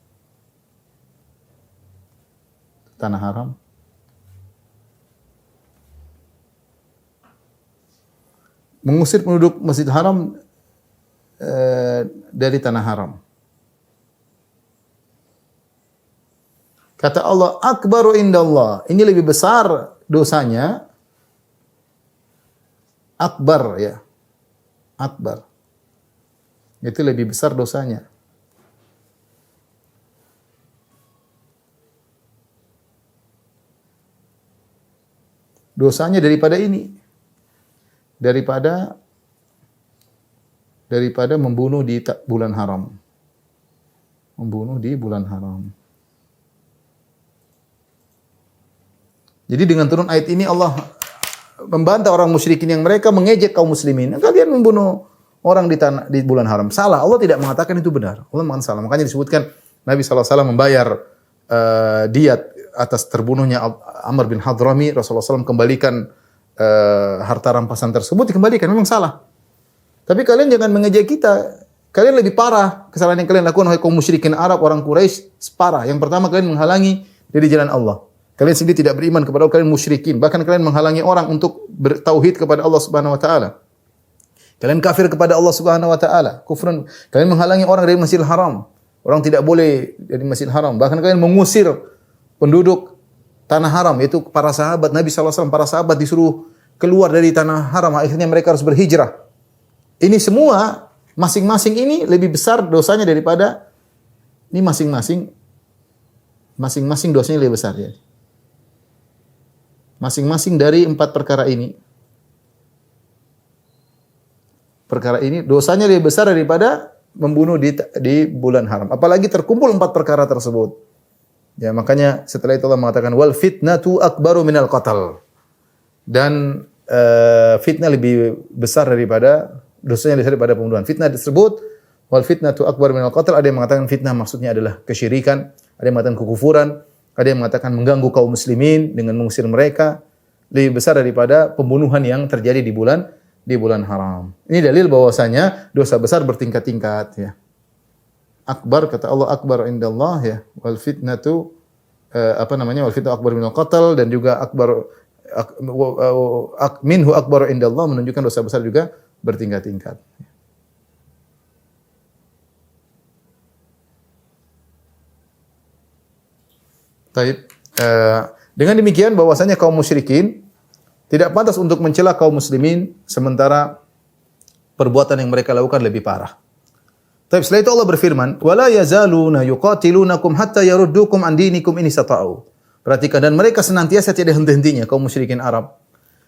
Tanah haram. Mengusir penduduk Masjidil Haram dari tanah haram. Kata Allah, akbaru indallah. Ini lebih besar dosanya akbar ya. Akbar. Itu lebih besar dosanya. Dosanya daripada ini. Daripada membunuh di bulan haram. Membunuh di bulan haram. Jadi dengan turun ayat ini Allah membantah orang musyrikin yang mereka mengejek kaum muslimin. Kalian membunuh orang di bulan haram. Salah. Allah tidak mengatakan itu benar. Allah mengatakan salah. Makanya disebutkan Nabi SAW membayar diat atas terbunuhnya Amr bin Hadrami. Rasulullah SAW kembalikan harta rampasan tersebut, dikembalikan. Memang salah. Tapi kalian jangan mengejek kita. Kalian lebih parah. Kesalahan yang kalian lakukan oleh kaum musyrikin Arab, orang Quraisy, parah. Yang pertama, kalian menghalangi dari jalan Allah. Kalian sendiri tidak beriman kepada Allah, kalian musyrikin. Bahkan kalian menghalangi orang untuk bertauhid kepada Allah Subhanahu wa taala. Kalian kafir kepada Allah Subhanahu wa taala. Kufrun. Kalian menghalangi orang dari Masjidil Haram. Orang tidak boleh dari Masjidil Haram. Bahkan kalian mengusir penduduk tanah haram, yaitu para sahabat Nabi SAW. Para sahabat disuruh keluar dari tanah haram. Akhirnya mereka harus berhijrah. Ini semua masing-masing ini lebih besar dosanya daripada ini masing-masing dosanya lebih besar ya. Masing-masing dari 4 perkara ini. Perkara ini dosanya lebih besar daripada membunuh di bulan haram. Apalagi terkumpul 4 perkara tersebut. Ya, makanya setelah itu Allah mengatakan wal fitnatu akbaru minal qatl. Dan fitnah lebih besar daripada dosanya lebih besar daripada pembunuhan. Fitnah disebut wal fitnatu akbaru minal qatl. Ada yang mengatakan fitnah maksudnya adalah kesyirikan, ada yang mengatakan kekufuran, ada yang mengatakan mengganggu kaum muslimin dengan mengusir mereka, lebih besar daripada pembunuhan yang terjadi di bulan haram. Ini dalil bahwasanya dosa besar bertingkat-tingkat ya. Akbar kata Allah akbar indallah ya. Wal fitnatu wal fitnatu akbar minal qatl, dan juga akbar minhu akbar indallah menunjukkan dosa besar juga bertingkat-tingkat. Baik. Dengan demikian bahwasanya kaum musyrikin tidak pantas untuk mencela kaum muslimin sementara perbuatan yang mereka lakukan lebih parah. Tapi setelah itu Allah berfirman, "Wala yazaluna yuqatilunakum hatta yaruddukum an dinikum in istata'u." Perhatikan, dan mereka senantiasa tidak henti-hentinya kaum musyrikin Arab.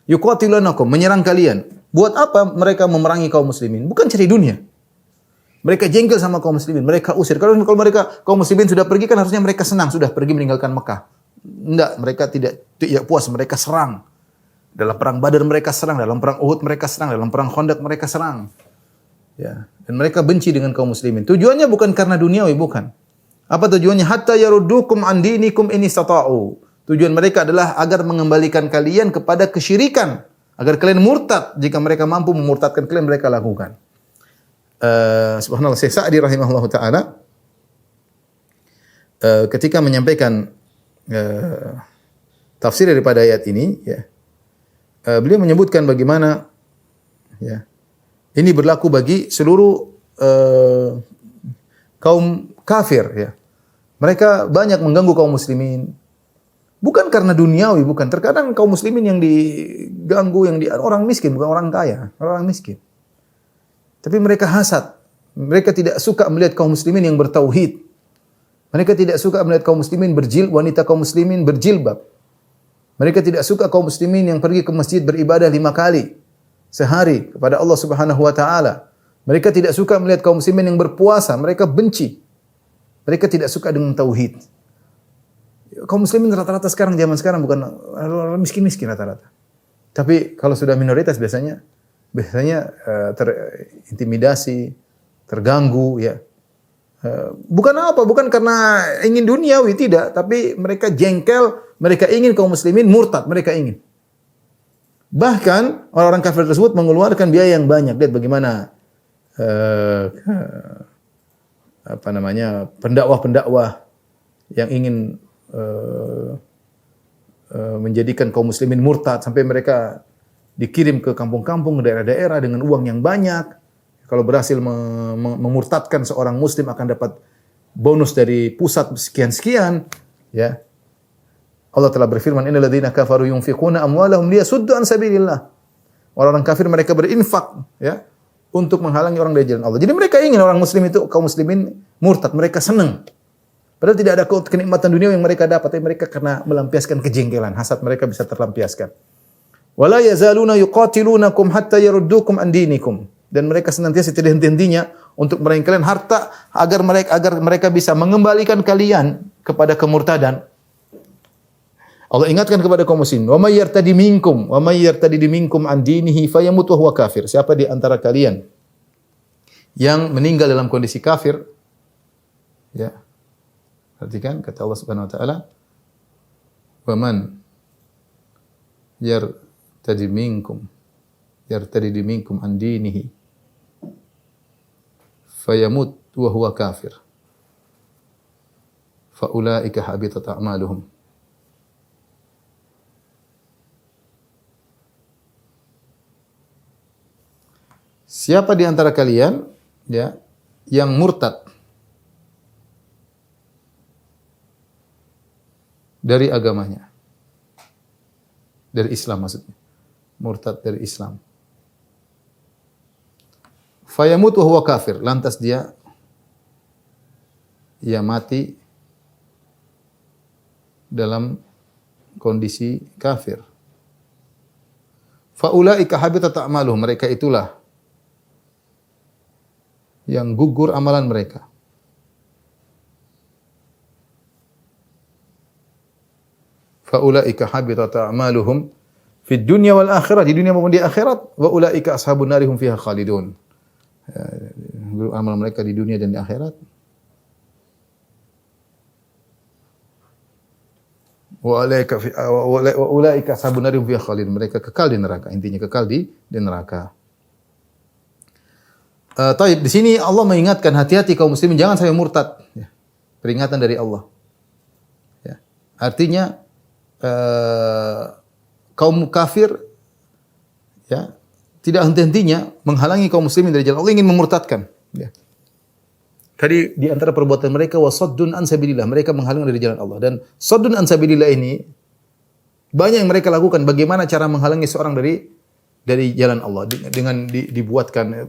Yuqatilunakum, menyerang kalian. Buat apa mereka memerangi kaum muslimin? Bukan cari dunia. Mereka jengkel sama kaum muslimin, mereka usir. Kalau kaum muslimin sudah pergi, kan harusnya mereka senang, sudah pergi meninggalkan Mekah. Enggak, mereka tidak puas, mereka serang. Dalam perang Badar mereka serang, dalam perang Uhud mereka serang, dalam perang Khandaq mereka serang. Ya, dan mereka benci dengan kaum muslimin. Tujuannya bukan karena duniawi, bukan. Apa tujuannya? Hatta yaruddukum an dinikum in istata'u. Tujuan mereka adalah agar mengembalikan kalian kepada kesyirikan, agar kalian murtad. Jika mereka mampu memurtadkan kalian, mereka lakukan. Subhanallah, Syekh Sa'di rahimahullahu taala ketika menyampaikan tafsir daripada ayat ini ya, beliau menyebutkan bagaimana ya, ini berlaku bagi seluruh kaum kafir ya. Mereka banyak mengganggu kaum muslimin. Bukan karena duniawi, bukan. Terkadang kaum muslimin yang diganggu, orang miskin, bukan orang kaya, orang miskin. Tapi mereka hasad. Mereka tidak suka melihat kaum muslimin yang bertauhid. Mereka tidak suka melihat kaum muslimin wanita kaum muslimin berjilbab. Mereka tidak suka kaum muslimin yang pergi ke masjid beribadah 5 kali sehari kepada Allah Subhanahu wa taala. Mereka tidak suka melihat kaum muslimin yang berpuasa, mereka benci. Mereka tidak suka dengan tauhid. Kaum muslimin rata-rata zaman sekarang bukan orang miskin-miskin rata-rata. Tapi kalau sudah minoritas biasanya terintimidasi, terganggu ya. Bukan karena ingin duniawi, tidak, tapi mereka jengkel, mereka ingin kaum muslimin murtad, mereka ingin. Bahkan orang-orang kafir tersebut mengeluarkan biaya yang banyak. Lihat bagaimana pendakwah-pendakwah yang ingin menjadikan kaum muslimin murtad, sampai mereka dikirim ke kampung-kampung, daerah-daerah dengan uang yang banyak. Kalau berhasil memurtadkan seorang muslim akan dapat bonus dari pusat sekian-sekian, ya. Allah telah berfirman, "Innal ladzina kafaru yunfiquna amwalahum liyasuddu an sabilillah." Orang-orang kafir mereka berinfak ya untuk menghalangi orang dari jalan Allah. Jadi mereka ingin orang muslim itu, kaum muslimin murtad, mereka senang. Padahal tidak ada kenikmatan dunia yang mereka dapat, tapi mereka karena melampiaskan kejengkelan, hasad mereka bisa terlampiaskan. Wala yazaluna yuqatilunakum hatta yaruddukum an dinikum. Dan mereka senantiasa tidak henti-hentinya untuk meraih kalian harta agar mereka bisa mengembalikan kalian kepada kemurtadan. Allah ingatkan kepada kaum muslimin, "Wa may yartadi minkum an dinihi fayamut wa huwa kafir." Siapa di antara kalian yang meninggal dalam kondisi kafir, ya. Perhatikan kata Allah Subhanahu wa taala, "Wa man yartadi minkum an dinihi fayamut wa huwa kafir. Fa ulaika habitat a'maluhum." Siapa di antara kalian ya yang murtad dari agamanya, dari Islam maksudnya, murtad dari Islam, fayamut wa huwa kafir, lantas dia mati dalam kondisi kafir, fa ulaika habitat a'maluhum, mereka itulah yang gugur amalan mereka. Fa ulaika habitat a'maluhum fid dunya wal akhirah, di dunia maupun di akhirat, wa ulaika ashabun narihum fiha khalidun. Amal mereka di dunia dan di akhirat. Wa ulaika ashabun narihum fiha khalidun, mereka kekal di neraka, intinya kekal di neraka. Taib, di sini Allah mengingatkan hati-hati kaum muslimin jangan sampai murtad. Ya. Peringatan dari Allah. Ya. Artinya kaum kafir ya tidak henti-hentinya menghalangi kaum muslimin dari jalan Allah, ingin memurtadkan. Ya. Tadi di antara perbuatan mereka wasaddun an sabilillah, mereka menghalangi dari jalan Allah. Dan saddun an sabilillah ini banyak yang mereka lakukan. Bagaimana cara menghalangi seorang dari jalan Allah dengan dibuatkan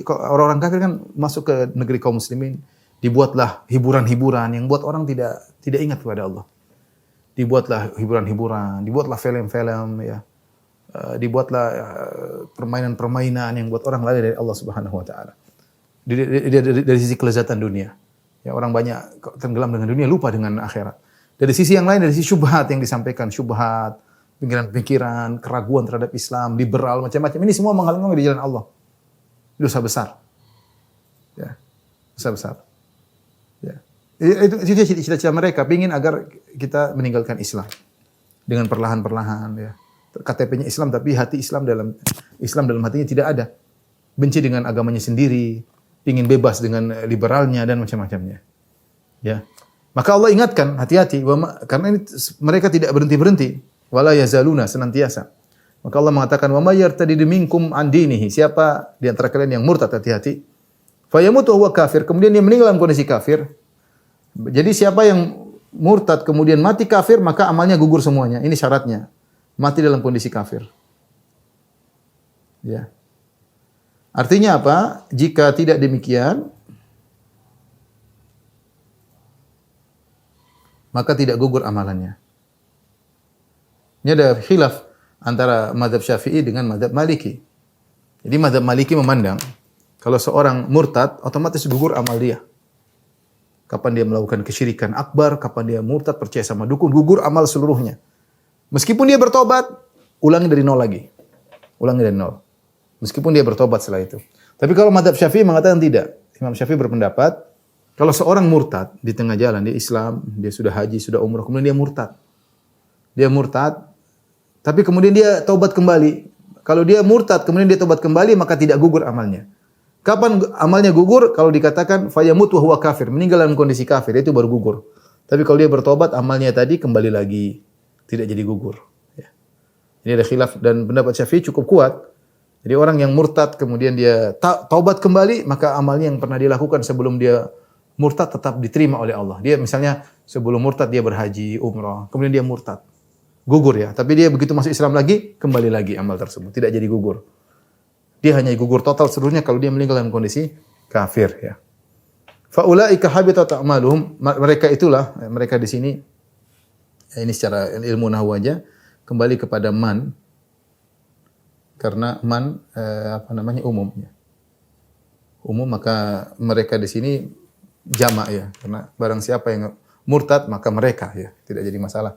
orang-orang kafir kan masuk ke negeri kaum muslimin, dibuatlah hiburan-hiburan yang buat orang tidak ingat kepada Allah. Dibuatlah hiburan-hiburan, dibuatlah film-film ya. Dibuatlah permainan-permainan yang buat orang lari dari Allah Subhanahu wa taala. Dari sisi kelezatan dunia. Ya, orang banyak tenggelam dengan dunia, lupa dengan akhirat. Dari sisi yang lain, dari sisi syubhat yang disampaikan, syubhat, pikiran-pikiran, keraguan terhadap Islam, liberal, macam-macam. Ini semua menghalangi di jalan Allah. Dosa besar. Ya. Dosa besar. Ya. Itu cita-cita mereka, ingin agar kita meninggalkan Islam. Dengan perlahan-perlahan. Ya. KTP-nya Islam, tapi hati Islam dalam hatinya tidak ada. Benci dengan agamanya sendiri, ingin bebas dengan liberalnya, dan macam-macamnya. Ya. Maka Allah ingatkan, hati-hati, karena ini mereka tidak berhenti-berhenti. Wala yazaluna, senantiasa. Maka Allah mengatakan wa may yartadi minkum an dinihi, siapa di antara kalian yang murtad, hati-hati. Fayamut wa huwa kafir, kemudian dia meninggal dalam kondisi kafir. Jadi siapa yang murtad kemudian mati kafir, maka amalnya gugur semuanya. Ini syaratnya. Mati dalam kondisi kafir. Ya. Artinya apa? Jika tidak demikian, maka tidak gugur amalannya. Ini ada khilaf antara mazhab Syafi'i dengan mazhab Maliki. Jadi mazhab Maliki memandang kalau seorang murtad otomatis gugur amal dia. Kapan dia melakukan kesyirikan akbar, kapan dia murtad percaya sama dukun, gugur amal seluruhnya. Meskipun dia bertobat, ulangi dari nol lagi. Ulangi dari nol. Meskipun dia bertobat setelah itu. Tapi kalau mazhab Syafi'i mengatakan tidak. Imam Syafi'i berpendapat kalau seorang murtad di tengah jalan, dia Islam, dia sudah haji, sudah umrah, kemudian dia murtad. Dia murtad, tapi kemudian dia taubat kembali. Kalau dia murtad, kemudian dia taubat kembali, maka tidak gugur amalnya. Kapan amalnya gugur? Kalau dikatakan fayamut wa huwa kafir, meninggal dalam kondisi kafir, itu baru gugur. Tapi kalau dia bertobat, amalnya tadi kembali lagi, tidak jadi gugur. Ya. Ini ada khilaf dan pendapat Syafi'i cukup kuat. Jadi orang yang murtad kemudian dia taubat kembali, maka amalnya yang pernah dia lakukan sebelum dia murtad tetap diterima oleh Allah. Dia misalnya sebelum murtad dia berhaji, umrah, kemudian dia murtad. gugur ya. Tapi dia begitu masuk Islam lagi, kembali lagi amal tersebut. Tidak jadi gugur. Dia hanya gugur total seluruhnya kalau dia meninggal dalam kondisi kafir ya. Faulaika habitat a'maluhum. Mereka itulah, mereka di sini ini secara ilmu nahwu aja kembali kepada man. Karena man umum ya. Umum, maka mereka di sini jamak ya. Karena barang siapa yang murtad maka mereka ya, tidak jadi masalah.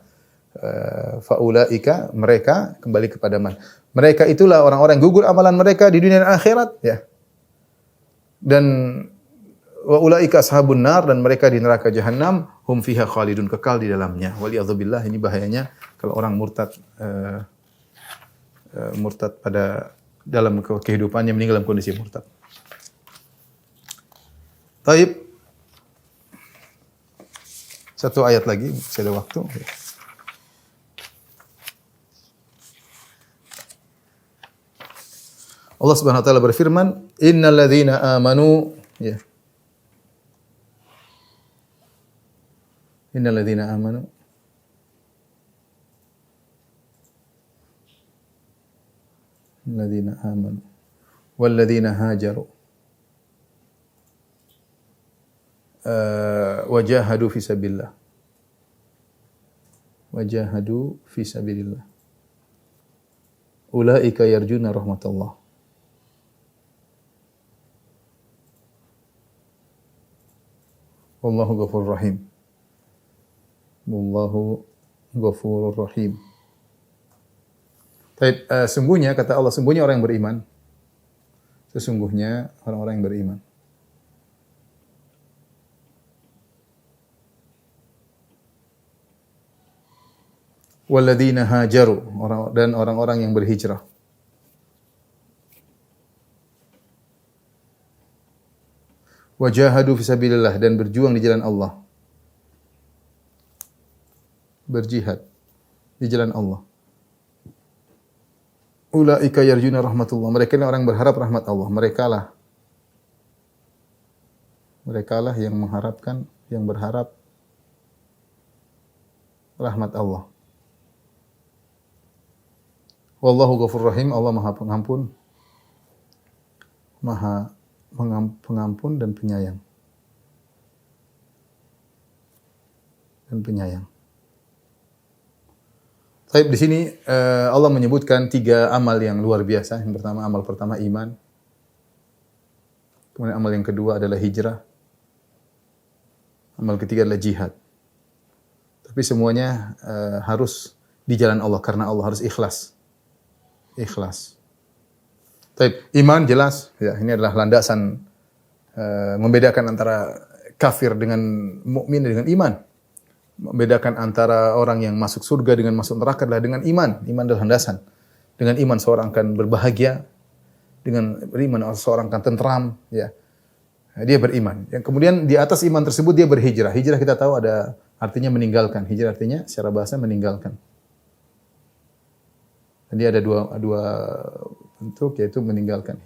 Faulaika, mereka kembali kepada man. Mereka itulah orang-orang gugur amalan mereka di dunia dan akhirat ya. Dan wa ulaika ashabun nar, dan mereka di neraka jahanam, hum fiha khalidun, kekal di dalamnya. Waliyadzubillah, ini bahayanya kalau orang murtad murtad pada dalam kehidupannya, meninggal dalam kondisi murtad. Taib. Satu ayat lagi, masih ada waktu. Allah Subhanahu wa taala berfirman, "Innal ladzina amanu" ya. Innal ladzina amanu alladzina amanu wal ladzina hajaru wajahadu fi sabilillah ulaika yarjuna rahmatullah wallahu ghafurur rahim. Wallahu ghafurur rahim. Baik, sungguhnya kata Allah, sungguhnya orang yang beriman. Sesungguhnya orang-orang yang beriman. Walladzina hajaru, dan orang-orang yang berhijrah. Wajahadu fisabilillah, dan berjuang di jalan Allah. Berjihad di jalan Allah. Ulaika yarjuna rahmatullah. Mereka adalah orang yang berharap rahmat Allah. Mereka lah yang mengharapkan, yang berharap rahmat Allah. Wallahu ghafurur rahim. Allah Maha Pengampun, Maha Pengampun dan Penyayang. Baik, di sini Allah menyebutkan 3 amal yang luar biasa. Yang pertama, amal pertama iman. Kemudian amal yang kedua adalah hijrah. Amal ketiga adalah jihad. Tapi semuanya harus di jalan Allah, karena Allah, harus ikhlas. Baik, iman jelas ya, ini adalah landasan membedakan antara kafir dengan mukmin dengan iman. Membedakan antara orang yang masuk surga dengan masuk neraka adalah dengan iman. Iman adalah landasan. Dengan iman seorang akan berbahagia. Dengan beriman seorang akan tentram. Ya. Dia beriman. Yang kemudian di atas iman tersebut dia berhijrah. Hijrah kita tahu ada artinya meninggalkan. Hijrah artinya secara bahasa meninggalkan. Jadi ada dua bentuk, yaitu meninggalkan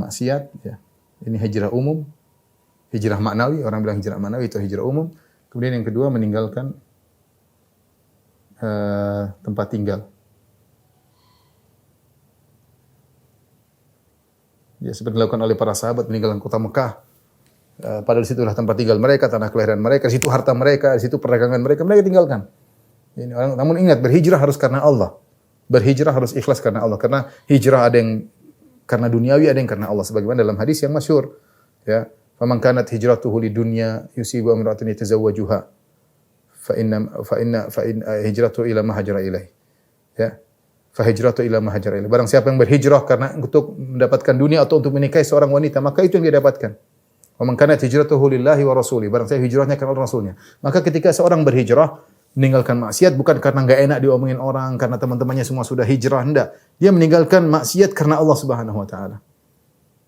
maksiat. Ya. Ini hijrah umum. Hijrah maknawi, orang bilang hijrah maknawi itu hijrah umum. Kemudian yang kedua meninggalkan tempat tinggal. Ya, seperti dilakukan oleh para sahabat, meninggalkan kota Mekah. Padahal di situlah tempat tinggal mereka, tanah kelahiran mereka, di situ harta mereka, di situ perdagangan mereka tinggalkan. Ini orang, namun ingat, berhijrah harus karena Allah. Berhijrah harus ikhlas karena Allah. Karena hijrah ada yang karena duniawi, ada yang karena Allah. Sebagaimana dalam hadis yang masyhur, ya, faman kanat hijratuhu lidunya yusibu amra'atan yatazawwajuha fa inna hijratu ila ma hajara ilaih. Ya. Fa hijratu ila ma hajara ilaih. Barang siapa yang berhijrah karena untuk mendapatkan dunia atau untuk menikahi seorang wanita, maka itu yang dia dapatkan. Faman kanat hijratuhu lillahi wa rasuli. Barang siapa hijrahnya karena Rasulnya. Maka ketika seorang berhijrah meninggalkan maksiat bukan karena enggak enak diomongin orang, karena teman-temannya semua sudah hijrah, enggak. Dia meninggalkan maksiat karena Allah Subhanahu wa taala.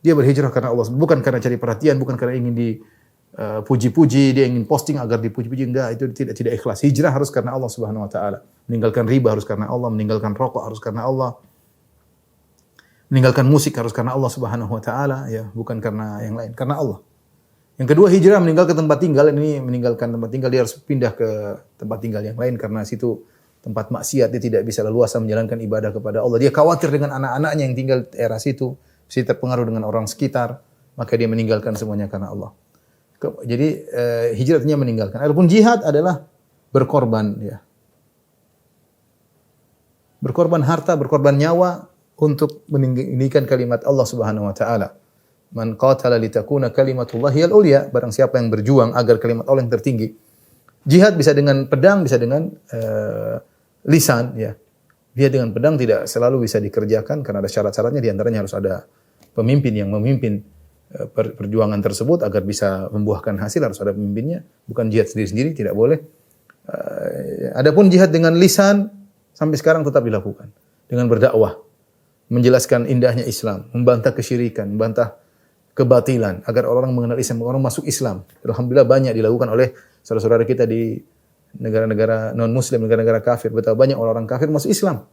Dia berhijrah karena Allah, bukan karena cari perhatian, bukan karena ingin dipuji-puji, dia ingin posting agar dipuji-puji, enggak, itu tidak ikhlas. Hijrah harus karena Allah Subhanahu wa taala. Meninggalkan riba harus karena Allah, meninggalkan rokok harus karena Allah. Meninggalkan musik harus karena Allah Subhanahu wa taala, ya, bukan karena yang lain, karena Allah. Yang kedua hijrah, meninggalkan tempat tinggal. Ini meninggalkan tempat tinggal, dia harus pindah ke tempat tinggal yang lain karena situ tempat maksiat, dia tidak bisa leluasa menjalankan ibadah kepada Allah. Dia khawatir dengan anak-anaknya yang tinggal di daerah situ, bisa terpengaruh dengan orang sekitar, maka dia meninggalkan semuanya karena Allah. Jadi hijrahnya meninggalkan. Adapun jihad adalah berkorban, ya. Berkorban harta, berkorban nyawa untuk meninggikan kalimat Allah Subhanahu wa taala. Man qatala litakuna kalimatullahi al-ulya, barang siapa yang berjuang agar kalimat Allah yang tertinggi. Jihad bisa dengan pedang, bisa dengan lisan, ya. Dia dengan pedang tidak selalu bisa dikerjakan karena ada syarat-syaratnya, di antaranya harus ada pemimpin yang memimpin perjuangan tersebut agar bisa membuahkan hasil, harus ada pemimpinnya, bukan jihad sendiri-sendiri, tidak boleh. Adapun jihad dengan lisan sampai sekarang tetap dilakukan dengan berdakwah, menjelaskan indahnya Islam, membantah kesyirikan, membantah kebatilan agar orang mengenal Islam, orang masuk Islam. Alhamdulillah banyak dilakukan oleh saudara-saudara kita di negara-negara non-muslim, negara-negara kafir. Betapa banyak orang-orang kafir masuk Islam,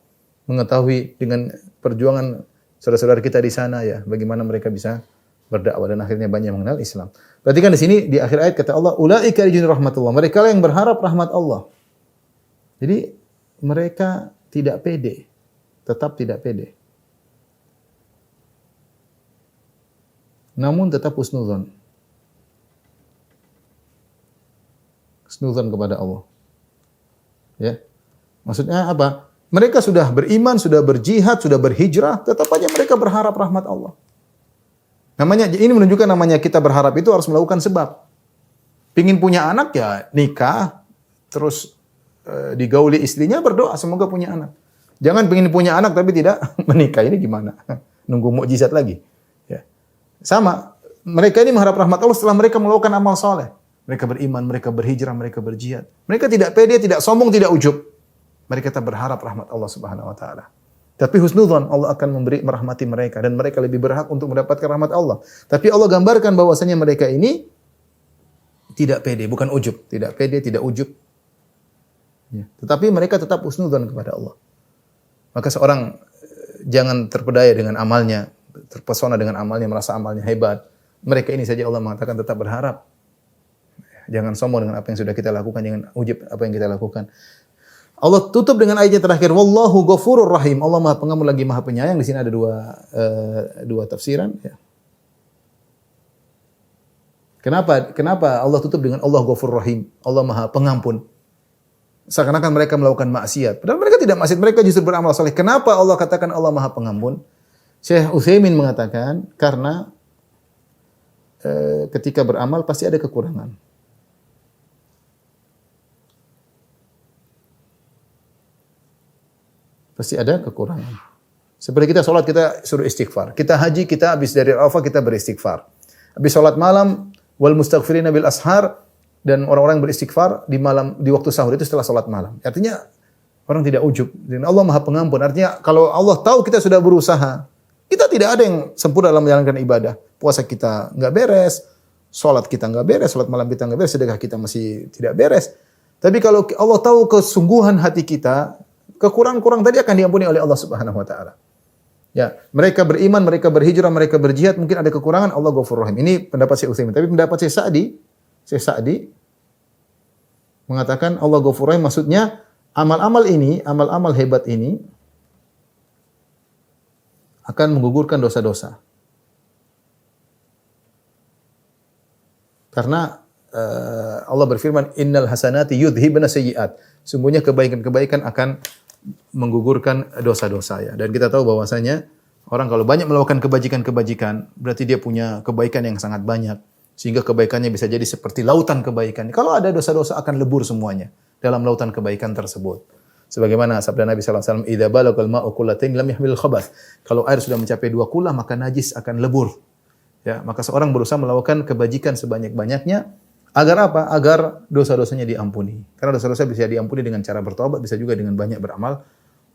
mengetahui dengan perjuangan saudara-saudara kita di sana, ya, bagaimana mereka bisa berdakwah dan akhirnya banyak mengenal Islam. Perhatikan di sini di akhir ayat kata Allah, ulaika yarjuna rahmatullah. Mereka lah yang berharap rahmat Allah. Jadi mereka tidak pede, tetap tidak pede. Namun tetap husnudzon. Husnudzon kepada Allah. Ya. Maksudnya apa? Mereka sudah beriman, sudah berjihad, sudah berhijrah, tetap aja mereka berharap rahmat Allah. Namanya ini menunjukkan namanya kita berharap itu harus melakukan sebab. Pingin punya anak ya nikah, terus digauli istrinya, berdoa semoga punya anak. Jangan pingin punya anak tapi tidak menikah, ini gimana? Nunggu mukjizat lagi. Ya. Sama, mereka ini mengharap rahmat Allah setelah mereka melakukan amal soleh. Mereka beriman, mereka berhijrah, mereka berjihad. Mereka tidak pede, tidak sombong, tidak ujub. Mereka tetap berharap rahmat Allah Subhanahu wa taala. Tapi husnudzon, Allah akan merahmati mereka dan mereka lebih berhak untuk mendapatkan rahmat Allah. Tapi Allah gambarkan bahwasanya mereka ini tidak pede, bukan ujub, tidak pede, tidak ujub. Ya. Tetapi mereka tetap husnudzon kepada Allah. Maka seorang jangan terpedaya dengan amalnya, terpesona dengan amalnya, merasa amalnya hebat. Mereka ini saja Allah mengatakan tetap berharap. Jangan sombong dengan apa yang sudah kita lakukan, jangan ujub apa yang kita lakukan. Allah tutup dengan ayat yang terakhir, wallahu ghafurur rahim. Allah Maha Pengampun lagi Maha Penyayang. Di sini ada dua tafsiran, ya. Kenapa Allah tutup dengan Allah Ghafurur Rahim? Allah Maha Pengampun. Seakan-akan mereka melakukan maksiat. Padahal mereka tidak maksiat, mereka justru beramal saleh. Kenapa Allah katakan Allah Maha Pengampun? Syekh Utsaimin mengatakan karena ketika beramal pasti ada kekurangan. Pasti ada kekurangan. Seperti kita sholat, kita suruh istighfar. Kita haji, kita habis dari Arafah, kita beristighfar. Habis sholat malam, wal mustaghfirina bil ashar, dan orang-orang beristighfar di malam, di waktu sahur itu setelah sholat malam. Artinya orang tidak ujub. Dan Allah Maha Pengampun. Artinya kalau Allah tahu kita sudah berusaha, kita tidak ada yang sempurna dalam menjalankan ibadah. Puasa kita nggak beres, sholat kita nggak beres, sholat malam kita nggak beres, sedekah kita masih tidak beres. Tapi kalau Allah tahu kesungguhan hati kita, kekurangan-kekurangan tadi akan diampuni oleh Allah Subhanahu wa taala. Ya, mereka beriman, mereka berhijrah, mereka berjihad, mungkin ada kekurangan, Allah Ghafurur Rahim. Ini pendapat Syekh Utsaimin. Tapi pendapat Syekh Sa'di mengatakan Allah Ghafurur Rahim maksudnya amal-amal ini, amal-amal hebat ini akan menggugurkan dosa-dosa. Karena Allah berfirman, innal hasanati yudhibna sayyi'at. Sungguhnya kebaikan-kebaikan akan menggugurkan dosa-dosa, ya. Dan kita tahu bahwasanya orang kalau banyak melakukan kebajikan-kebajikan, berarti dia punya kebaikan yang sangat banyak. Sehingga kebaikannya bisa jadi seperti lautan kebaikan. Kalau ada dosa-dosa akan lebur semuanya dalam lautan kebaikan tersebut. Sebagaimana sabda Nabi sallallahu alaihi wasallam, "Idza balagal ma'u qullatayn lam yahmil khabath." Kalau air sudah mencapai 2 kullah maka najis akan lebur. Ya, maka seorang berusaha melakukan kebajikan sebanyak-banyaknya agar apa? Agar dosa-dosanya diampuni. Karena dosa-dosa bisa diampuni dengan cara bertobat, bisa juga dengan banyak beramal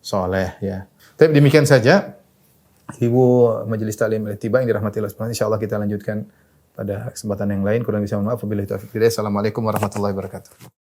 soleh, ya. Tapi demikian saja Ibu Majelis Taklim Al-Ittiba yang dirahmati Allah Subhanahu wa taala. Insyaallah kita lanjutkan pada kesempatan yang lain. Kurang bisa mohon maaf. Wabillahi taufiq. Assalamualaikum warahmatullahi wabarakatuh.